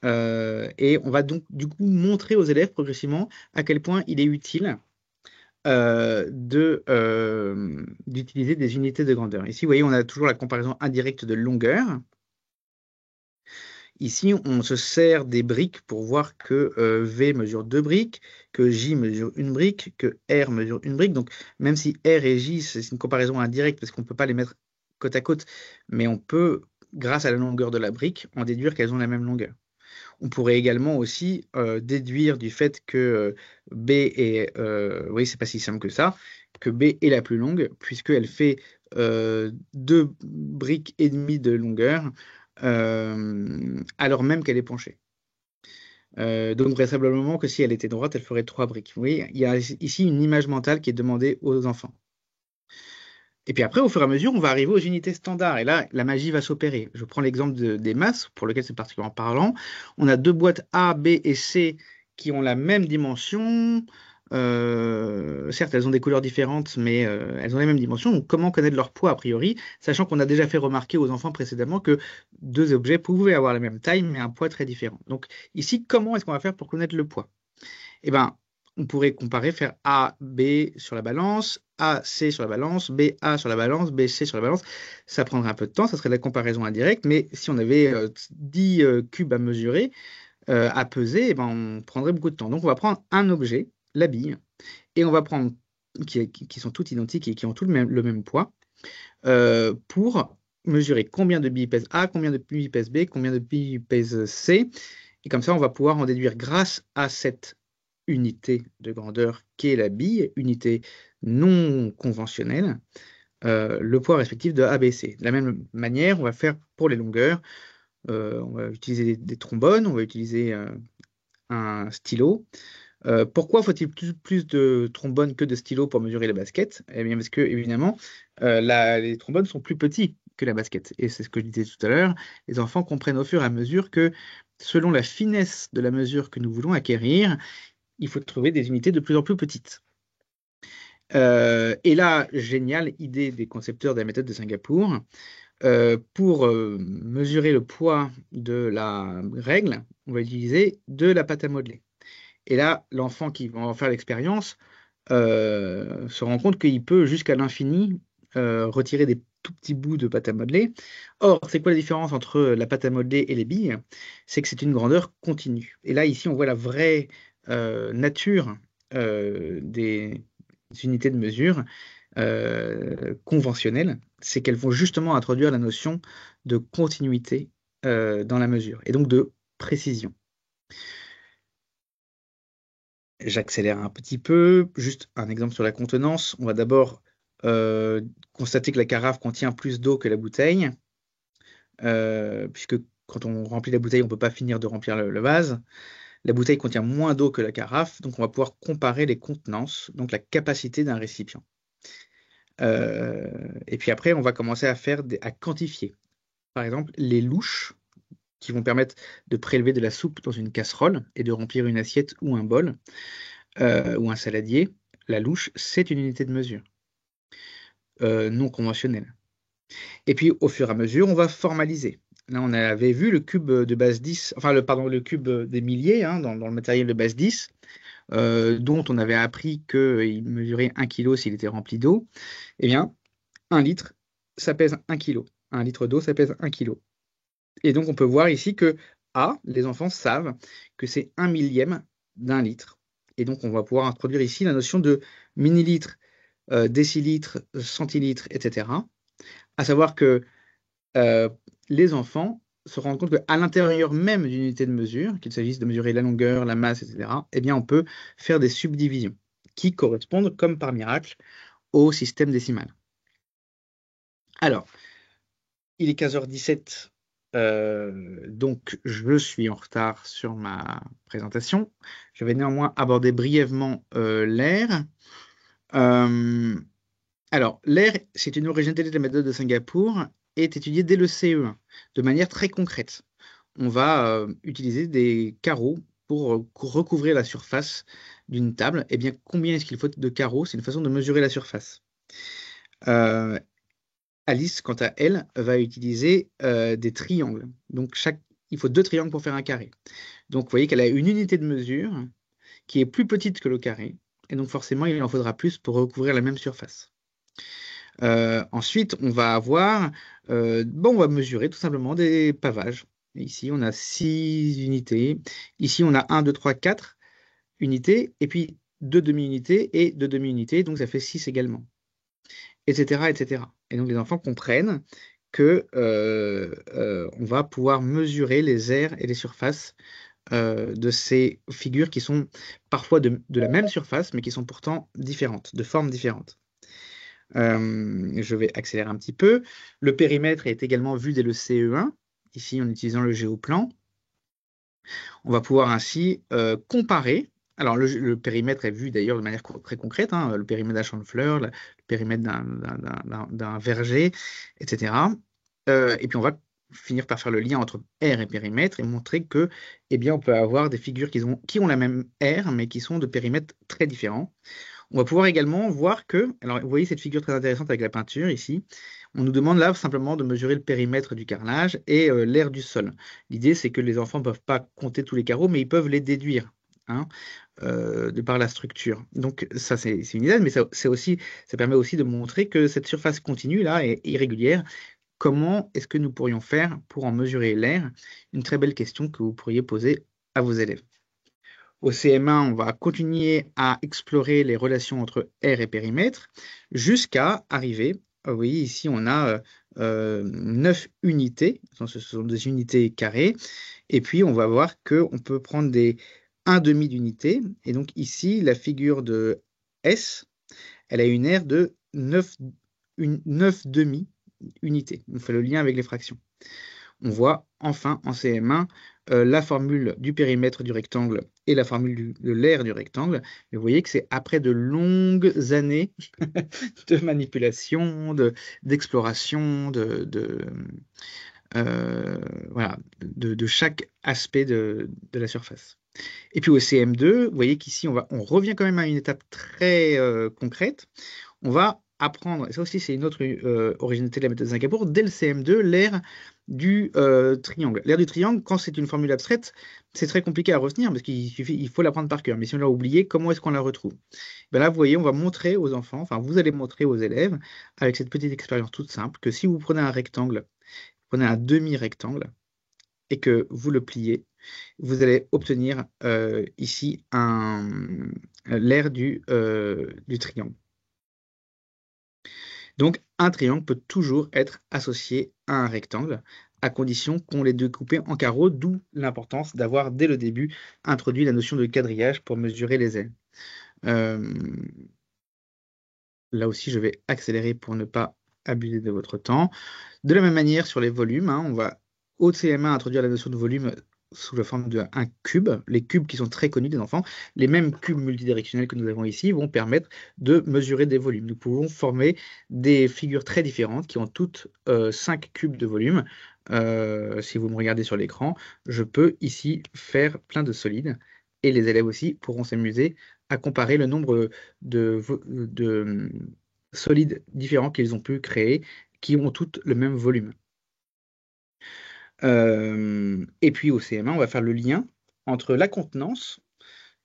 Et on va donc du coup montrer aux élèves progressivement à quel point il est utile d'utiliser des unités de grandeur. Ici, vous voyez, on a toujours la comparaison indirecte de longueur. Ici, on se sert des briques pour voir que V mesure 2 briques, que J mesure une brique, que R mesure une brique. Donc, même si R et J, c'est une comparaison indirecte parce qu'on ne peut pas les mettre côte à côte, mais on peut, grâce à la longueur de la brique, en déduire qu'elles ont la même longueur. On pourrait également aussi déduire du fait que B est, oui, c'est pas si simple que ça, que B est la plus longue, puisqu'elle fait 2 briques et demie de longueur, alors même qu'elle est penchée. Donc vraisemblablement que si elle était droite, elle ferait 3 briques. Vous voyez, il y a ici une image mentale qui est demandée aux enfants. Et puis après, au fur et à mesure, on va arriver aux unités standards. Et là, la magie va s'opérer. Je prends l'exemple des masses, pour lequel c'est particulièrement parlant. On a 2 boîtes A, B et C qui ont la même dimension. Certes, elles ont des couleurs différentes, mais elles ont les mêmes dimensions. Donc, comment connaître leur poids a priori, sachant qu'on a déjà fait remarquer aux enfants précédemment que 2 objets pouvaient avoir la même taille, mais un poids très différent. Donc ici, comment est-ce qu'on va faire pour connaître le poids? Eh ben, on pourrait comparer, faire A, B sur la balance, A, C sur la balance, B, A sur la balance, B, C sur la balance. Ça prendrait un peu de temps, ça serait de la comparaison indirecte, mais si on avait 10 cubes à mesurer, à peser, eh ben, on prendrait beaucoup de temps. Donc on va prendre un objet, la bille, et on va prendre, qui sont toutes identiques et qui ont tout le même poids, pour mesurer combien de billes pèse A, combien de billes pèse B, combien de billes pèse C. Et comme ça, on va pouvoir en déduire grâce à cette unité de grandeur qu'est la bille, unité non conventionnelle, le poids respectif de ABC. De la même manière, on va faire pour les longueurs. On va utiliser des trombones, on va utiliser un stylo. Pourquoi faut-il plus de trombones que de stylos pour mesurer les baskets? Eh bien, parce que, évidemment, les trombones sont plus petits que la basket. Et c'est ce que je disais tout à l'heure. Les enfants comprennent au fur et à mesure que, selon la finesse de la mesure que nous voulons acquérir, il faut trouver des unités de plus en plus petites. Et là, géniale idée des concepteurs de la méthode de Singapour, pour mesurer le poids de la règle, on va utiliser de la pâte à modeler. Et là, l'enfant qui va en faire l'expérience se rend compte qu'il peut jusqu'à l'infini retirer des tout petits bouts de pâte à modeler. Or, c'est quoi la différence entre la pâte à modeler et les billes? C'est que c'est une grandeur continue. Et là, ici, on voit la vraie nature des unités de mesure conventionnelles. C'est qu'elles vont justement introduire la notion de continuité dans la mesure, et donc de précision. J'accélère un petit peu. Juste un exemple sur la contenance. On va d'abord constater que la carafe contient plus d'eau que la bouteille, puisque quand on remplit la bouteille, on ne peut pas finir de remplir le vase. La bouteille contient moins d'eau que la carafe, donc on va pouvoir comparer les contenances, donc la capacité d'un récipient. Et puis après, on va commencer à quantifier. Par exemple, les louches qui vont permettre de prélever de la soupe dans une casserole et de remplir une assiette ou un bol. Ou un saladier, la louche, c'est une unité de mesure non conventionnelle. Et puis, au fur et à mesure, on va formaliser. Là, on avait vu le cube de base 10, enfin, le cube des milliers dans le matériel de base 10, dont on avait appris qu'il mesurait 1 kg s'il était rempli d'eau. Eh bien, 1 litre, ça pèse 1 kg. 1 litre d'eau, ça pèse 1 kg. Et donc, on peut voir ici que les enfants savent que c'est 1 millième d'un litre. Et donc, on va pouvoir introduire ici la notion de millilitre, décilitre, centilitre, etc. À savoir que les enfants se rendent compte qu'à l'intérieur même d'une unité de mesure, qu'il s'agisse de mesurer la longueur, la masse, etc., eh bien, on peut faire des subdivisions qui correspondent, comme par miracle, au système décimal. Alors, il est 15h17, donc je suis en retard sur ma présentation. Je vais néanmoins aborder brièvement l'air. Alors, l'air, c'est une originalité de la méthode de Singapour, et est étudiée dès le CE1, de manière très concrète. On va utiliser des carreaux pour recouvrir la surface d'une table. Eh bien, combien est-ce qu'il faut de carreaux? C'est une façon de mesurer la surface. Euh, Alice, quant à elle, va utiliser des triangles. Donc, il faut 2 triangles pour faire un carré. Donc, vous voyez qu'elle a une unité de mesure qui est plus petite que le carré. Et donc, forcément, il en faudra plus pour recouvrir la même surface. Ensuite, on va on va mesurer tout simplement des pavages. Ici, on a 6 unités. Ici, on a 1, 2, 3, 4 unités. Et puis, 2 demi-unités et 2 demi-unités. Donc, ça fait 6 également. Etc., etc. Et donc, les enfants comprennent que on va pouvoir mesurer les aires et les surfaces de ces figures qui sont parfois de la même surface, mais qui sont pourtant différentes, de formes différentes. Je vais accélérer un petit peu. Le périmètre est également vu dès le CE1, ici en utilisant le géoplan. On va pouvoir ainsi comparer. Alors, le périmètre est vu d'ailleurs de manière très concrète, le périmètre d'un champ de fleurs, le périmètre d'un verger, etc. Et puis, on va finir par faire le lien entre aire et périmètre et montrer que, eh bien, on peut avoir des figures qui ont la même aire, mais qui sont de périmètres très différents. On va pouvoir également voir que, alors vous voyez cette figure très intéressante avec la peinture ici, on nous demande là simplement de mesurer le périmètre du carrelage et l'aire du sol. L'idée c'est que les enfants ne peuvent pas compter tous les carreaux, mais ils peuvent les déduire de par la structure. Donc ça c'est une idée, mais ça permet aussi de montrer que cette surface continue là est irrégulière. Comment est-ce que nous pourrions faire pour en mesurer l'aire? Une très belle question que vous pourriez poser à vos élèves. Au CM1, on va continuer à explorer les relations entre aire et périmètre jusqu'à arriver, vous voyez ici on a 9 unités, ce sont des unités carrées, et puis on va voir qu'on peut prendre des 1 demi d'unité, et donc ici la figure de S, elle a une aire de 9 demi unités. On fait le lien avec les fractions. On voit enfin en CM1 la formule du périmètre du rectangle et la formule de l'aire du rectangle. Mais vous voyez que c'est après de longues années de manipulation, d'exploration, voilà, de chaque aspect de la surface. Et puis au CM2, vous voyez qu'ici, on revient quand même à une étape très concrète. On va apprendre, et ça aussi c'est une autre originalité de la méthode Singapour, dès le CM2, l'ère du triangle. L'ère du triangle, quand c'est une formule abstraite, c'est très compliqué à retenir parce il faut l'apprendre par cœur. Mais si on l'a oublié, comment est-ce qu'on la retrouve? Ben là, vous voyez, on va montrer aux enfants, enfin vous allez montrer aux élèves, avec cette petite expérience toute simple, que si vous prenez un rectangle, vous prenez un demi-rectangle, et que vous le pliez, vous allez obtenir ici l'aire du triangle. Donc, un triangle peut toujours être associé à un rectangle, à condition qu'on l'ait découpé en carreaux, d'où l'importance d'avoir dès le début introduit la notion de quadrillage pour mesurer les ailes. Euh, Là aussi, je vais accélérer pour ne pas abuser de votre temps. De la même manière, sur les volumes, hein, on va au CM1 introduire la notion de volume sous la forme d'un cube. Les cubes qui sont très connus des enfants, les mêmes cubes multidirectionnels que nous avons ici, vont permettre de mesurer des volumes. Nous pouvons former des figures très différentes qui ont toutes 5 cubes de volume. Si vous me regardez sur l'écran, je peux ici faire plein de solides. Et les élèves aussi pourront s'amuser à comparer le nombre de solides différents qu'ils ont pu créer, qui ont toutes le même volume. Et puis au CM1, on va faire le lien entre la contenance,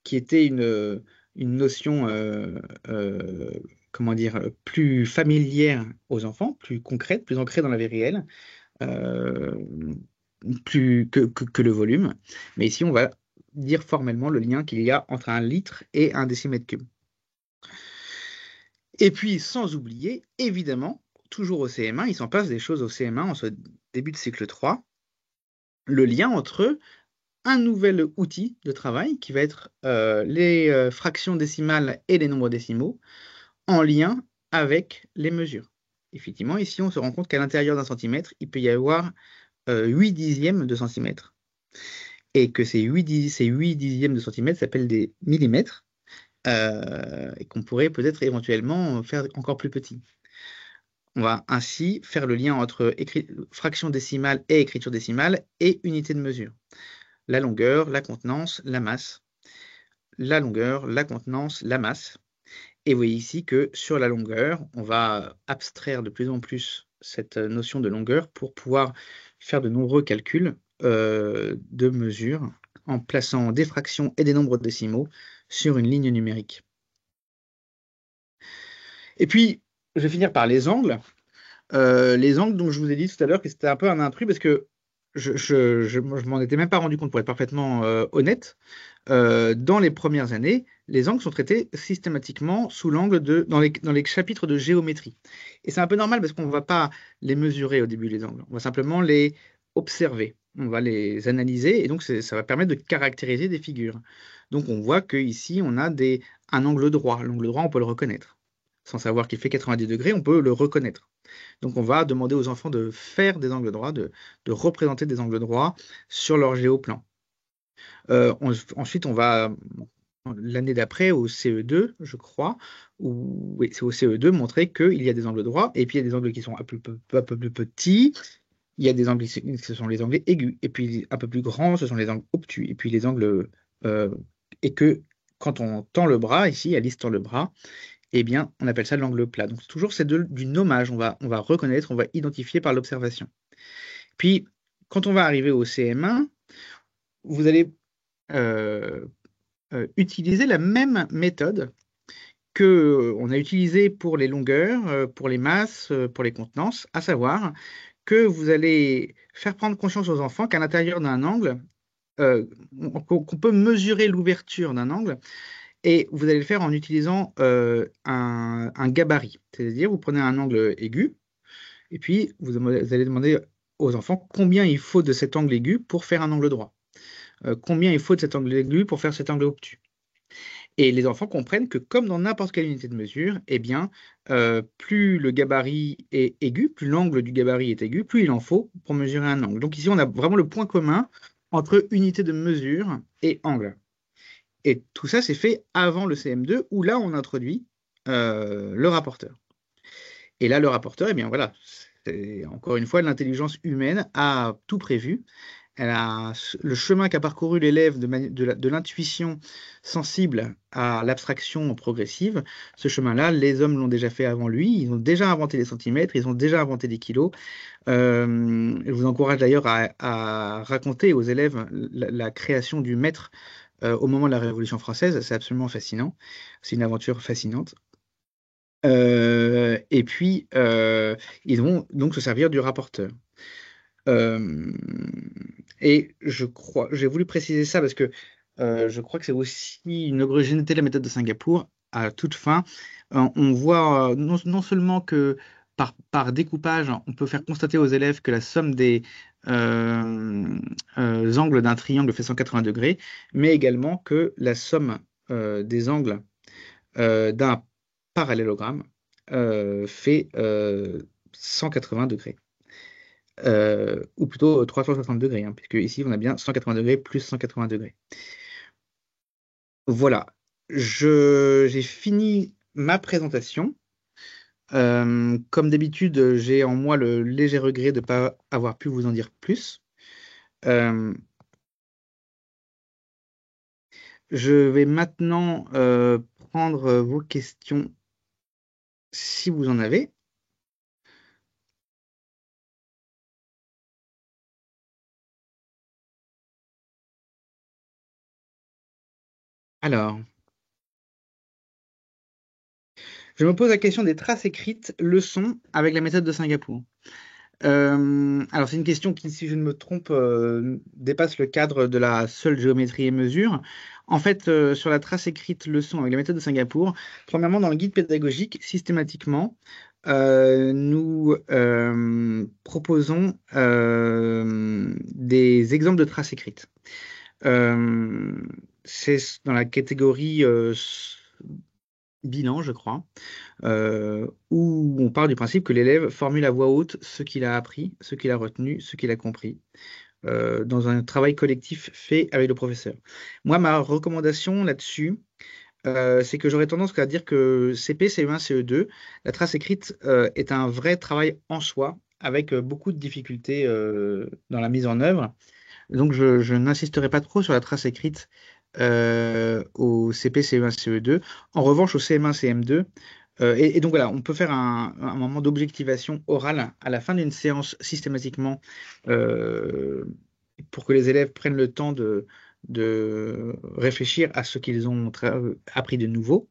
qui était une notion, comment dire, plus familière aux enfants, plus concrète, plus ancrée dans la vie réelle, euh, plus que le volume. Mais ici, on va dire formellement le lien qu'il y a entre un litre et un décimètre cube. Et puis, sans oublier, évidemment, toujours au CM1, il s'en passe des choses au CM1 en ce début de cycle 3, le lien entre un nouvel outil de travail qui va être les fractions décimales et les nombres décimaux en lien avec les mesures. Effectivement, ici, on se rend compte qu'à l'intérieur d'un centimètre, il peut y avoir 8 dixièmes de centimètre. Et que ces 8 dixièmes de centimètre s'appellent des millimètres et qu'on pourrait peut-être éventuellement faire encore plus petit. On va ainsi faire le lien entre fraction décimale et écriture décimale et unité de mesure. La longueur, la contenance, la masse. La longueur, la contenance, la masse. Et vous voyez ici que sur la longueur, on va abstraire de plus en plus cette notion de longueur pour pouvoir faire de nombreux calculs de mesure en plaçant des fractions et des nombres décimaux sur une ligne numérique. Et puis, je vais finir par les angles. Les angles dont je vous ai dit tout à l'heure que c'était un peu un intrus parce que je m'en étais même pas rendu compte pour être parfaitement honnête. Dans les premières années, les angles sont traités systématiquement sous l'angle dans les chapitres de géométrie. Et c'est un peu normal parce qu'on ne va pas les mesurer au début, les angles. On va simplement les observer. On va les analyser et donc ça va permettre de caractériser des figures. Donc on voit qu'ici, on a un angle droit. L'angle droit, on peut le reconnaître. Sans savoir qu'il fait 90 degrés, on peut le reconnaître. Donc on va demander aux enfants de faire des angles droits, de représenter des angles droits sur leur géoplan. Ensuite, on va, l'année d'après, au CE2, je crois, oui, c'est au CE2, montrer qu'il y a des angles droits, et puis il y a des angles qui sont un peu plus petits, il y a des angles, ce sont les angles aigus, et puis un peu plus grands, ce sont les angles obtus, et puis les angles, et que quand on tend le bras, ici, Alice tend le bras, eh bien, on appelle ça l'angle plat. Donc, toujours c'est du nommage, on va reconnaître, on va identifier par l'observation. Puis, quand on va arriver au CM1, vous allez euh, utiliser la même méthode que on a utilisée pour les longueurs, pour les masses, pour les contenances, à savoir que vous allez faire prendre conscience aux enfants qu'à l'intérieur d'un angle, qu'on peut mesurer l'ouverture d'un angle, et vous allez le faire en utilisant un gabarit. C'est-à-dire, vous prenez un angle aigu, et puis vous allez demander aux enfants combien il faut de cet angle aigu pour faire un angle droit. Combien il faut de cet angle aigu pour faire cet angle obtus. Et les enfants comprennent que comme dans n'importe quelle unité de mesure, eh bien, plus le gabarit est aigu, plus l'angle du gabarit est aigu, plus il en faut pour mesurer un angle. Donc ici, on a vraiment le point commun entre unité de mesure et angle. Et tout ça, c'est fait avant le CM2, où là, on introduit le rapporteur. Et là, le rapporteur, eh bien voilà, encore une fois, l'intelligence humaine a tout prévu. le chemin qu'a parcouru l'élève de l'intuition sensible à l'abstraction progressive. Ce chemin-là, les hommes l'ont déjà fait avant lui. Ils ont déjà inventé les centimètres, ils ont déjà inventé les kilos. Je vous encourage d'ailleurs à raconter aux élèves la création du mètre au moment de la Révolution française. C'est absolument fascinant. C'est une aventure fascinante. Et puis, ils vont donc se servir du rapporteur. Euh, et j'ai voulu préciser ça parce que je crois que c'est aussi une originalité de la méthode de Singapour. À toute fin, on voit non seulement que par découpage, on peut faire constater aux élèves que la somme des angles d'un triangle fait 180 degrés, mais également que la somme des angles d'un parallélogramme fait 180 degrés. Ou plutôt 360 degrés, hein, puisque ici on a bien 180 degrés plus 180 degrés. Voilà, j'ai fini ma présentation. Comme d'habitude, j'ai en moi le léger regret de ne pas avoir pu vous en dire plus. Euh, je vais maintenant prendre vos questions si vous en avez. Alors, je me pose la question des traces écrites leçons avec la méthode de Singapour. Alors, c'est une question qui, si je ne me trompe, dépasse le cadre de la seule géométrie et mesure. En fait, sur la trace écrite leçon avec la méthode de Singapour, premièrement, dans le guide pédagogique, systématiquement, nous proposons des exemples de traces écrites. Euh, c'est dans la catégorie bilan, je crois, où on part du principe que l'élève formule à voix haute ce qu'il a appris, ce qu'il a retenu, ce qu'il a compris, dans un travail collectif fait avec le professeur. Moi, ma recommandation là-dessus, c'est que j'aurais tendance à dire que CP, CE1, CE2, la trace écrite est un vrai travail en soi, avec beaucoup de difficultés dans la mise en œuvre. Donc, je n'insisterai pas trop sur la trace écrite au CP, CE1, CE2. En revanche, au CM1, CM2, et donc voilà, on peut faire un moment d'objectivation orale à la fin d'une séance systématiquement euh, pour que les élèves prennent le temps de réfléchir à ce qu'ils ont appris de nouveau,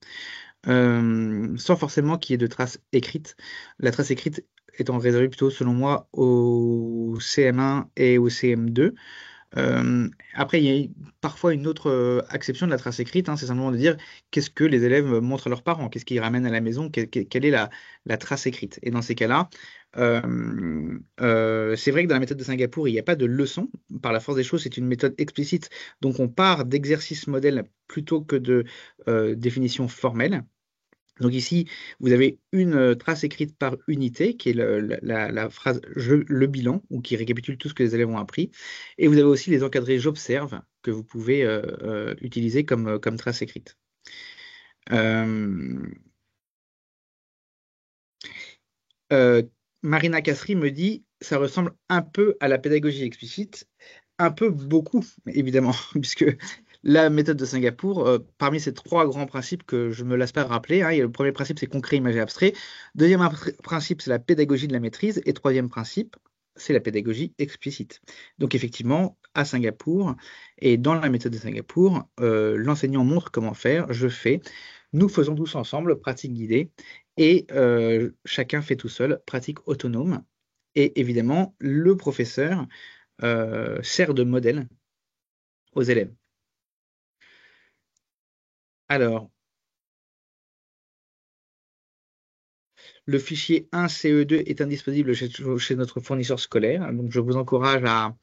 sans forcément qu'il y ait de traces écrites. La trace écrite étant réservée plutôt, selon moi, au CM1 et au CM2. Après, il y a parfois une autre acception de la trace écrite, hein, c'est simplement de dire qu'est-ce que les élèves montrent à leurs parents, qu'est-ce qu'ils ramènent à la maison, quelle est la trace écrite. Et dans ces cas-là, c'est vrai que dans la méthode de Singapour, il n'y a pas de leçon. Par la force des choses, c'est une méthode explicite. Donc, on part d'exercices modèles plutôt que de définitions formelles. Donc ici, vous avez une trace écrite par unité, qui est la phrase le bilan, ou qui récapitule tout ce que les élèves ont appris. Et vous avez aussi les encadrés j'observe, que vous pouvez utiliser comme trace écrite. Euh, euh, Marina Casri me dit, ça ressemble un peu à la pédagogie explicite, un peu beaucoup, évidemment, puisque la méthode de Singapour, parmi ces trois grands principes que je ne me lasse pas de rappeler, hein, le premier principe, c'est concret, imagé, abstrait. Deuxième principe, c'est la pédagogie de la maîtrise. Et troisième principe, c'est la pédagogie explicite. Donc effectivement, à Singapour et dans la méthode de Singapour, l'enseignant montre comment faire, je fais, nous faisons tous ensemble, pratique guidée, et chacun fait tout seul, pratique autonome. Et évidemment, le professeur sert de modèle aux élèves. Alors, le fichier 1CE2 est indisponible chez notre fournisseur scolaire, donc je vous encourage à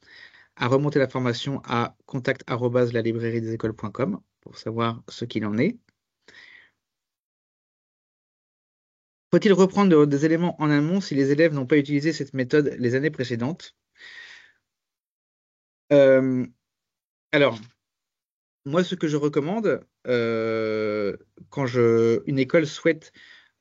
remonter la formation à contact@lalibrairiedesécoles.com pour savoir ce qu'il en est. Faut-il reprendre des éléments en amont si les élèves n'ont pas utilisé cette méthode les années précédentes? Euh, alors, moi, ce que je recommande, quand une école souhaite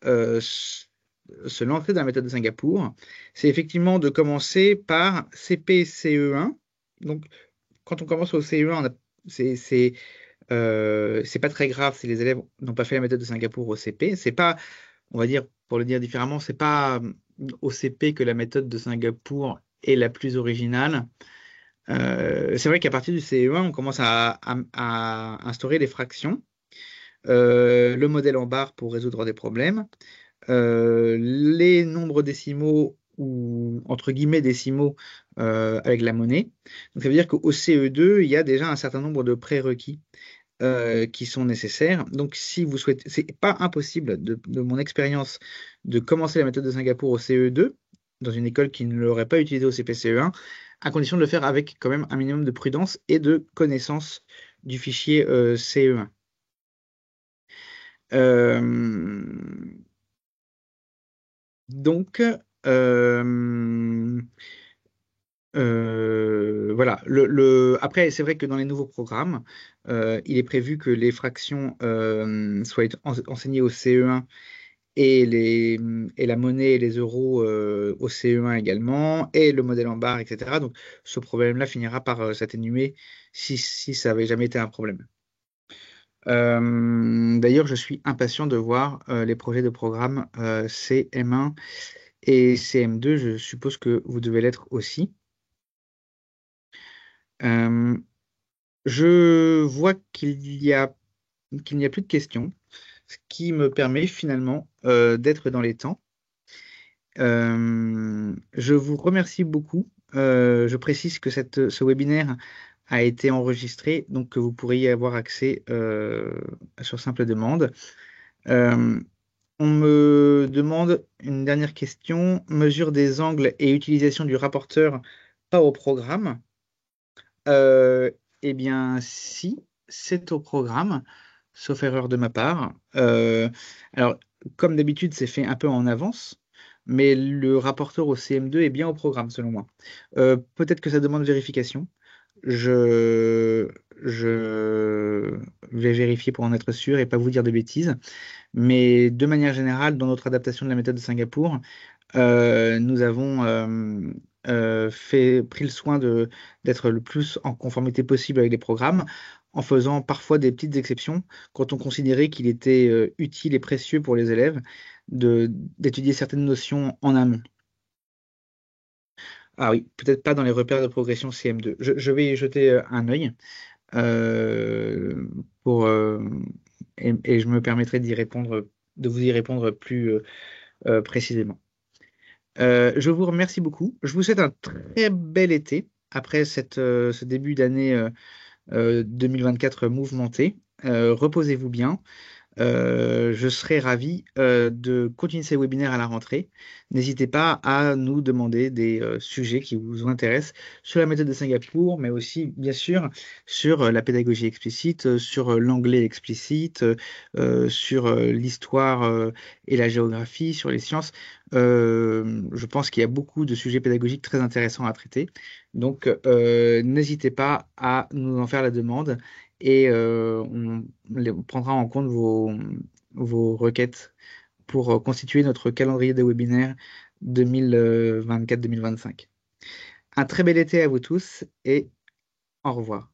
se lancer dans la méthode de Singapour, c'est effectivement de commencer par CP, CE1 Donc, quand on commence au CE1, c'est pas très grave si les élèves n'ont pas fait la méthode de Singapour au CP. C'est pas, on va dire, pour le dire différemment, c'est pas au CP que la méthode de Singapour est la plus originale. C'est vrai qu'à partir du CE1, on commence à instaurer les fractions, le modèle en barre pour résoudre des problèmes, les nombres décimaux ou entre guillemets décimaux avec la monnaie. Donc ça veut dire qu'au CE2, il y a déjà un certain nombre de prérequis qui sont nécessaires. Donc si vous souhaitez, c'est pas impossible de mon expérience de commencer la méthode de Singapour au CE2 dans une école qui ne l'aurait pas utilisé au CPCE1, à condition de le faire avec quand même un minimum de prudence et de connaissance du fichier CE1. Euh, donc, euh, voilà. Après, c'est vrai que dans les nouveaux programmes, il est prévu que les fractions soient enseignées au CE1 et la monnaie et les euros au CE1 également, et le modèle en barre, etc. Donc, ce problème-là finira par s'atténuer si ça avait jamais été un problème. D'ailleurs, je suis impatient de voir les projets de programme CM1 et CM2. Je suppose que vous devez l'être aussi. Euh, je vois qu'il n'y a plus de questions, ce qui me permet finalement d'être dans les temps. Je vous remercie beaucoup. Je précise que ce webinaire a été enregistré, donc que vous pourrez y avoir accès sur simple demande. Euh, on me demande une dernière question. Mesure des angles et utilisation du rapporteur, pas au programme. Euh, eh bien, si, c'est au programme, sauf erreur de ma part. Alors, comme d'habitude, c'est fait un peu en avance, mais le rapporteur au CM2 est bien au programme, selon moi. Peut-être que ça demande vérification. Je, je vais vérifier pour en être sûr et pas vous dire de bêtises. Mais de manière générale, dans notre adaptation de la méthode de Singapour, nous avons pris le soin d'être le plus en conformité possible avec les programmes, en faisant parfois des petites exceptions quand on considérait qu'il était utile et précieux pour les élèves d'étudier certaines notions en amont. Ah oui, peut-être pas dans les repères de progression CM2. Je vais y jeter un œil euh, pour, et je me permettrai de vous y répondre plus précisément. Je vous remercie beaucoup. Je vous souhaite un très bel été après ce début d'année 2024 mouvementé. Reposez-vous bien. Je serai ravi de continuer ces webinaires à la rentrée. N'hésitez pas à nous demander des sujets qui vous intéressent sur la méthode de Singapour, mais aussi, bien sûr, sur la pédagogie explicite, sur l'anglais explicite, sur l'histoire et la géographie, sur les sciences. Je pense qu'il y a beaucoup de sujets pédagogiques très intéressants à traiter. Donc, n'hésitez pas à nous en faire la demande et on prendra en compte vos requêtes pour constituer notre calendrier de webinaires 2024-2025. Un très bel été à vous tous et au revoir.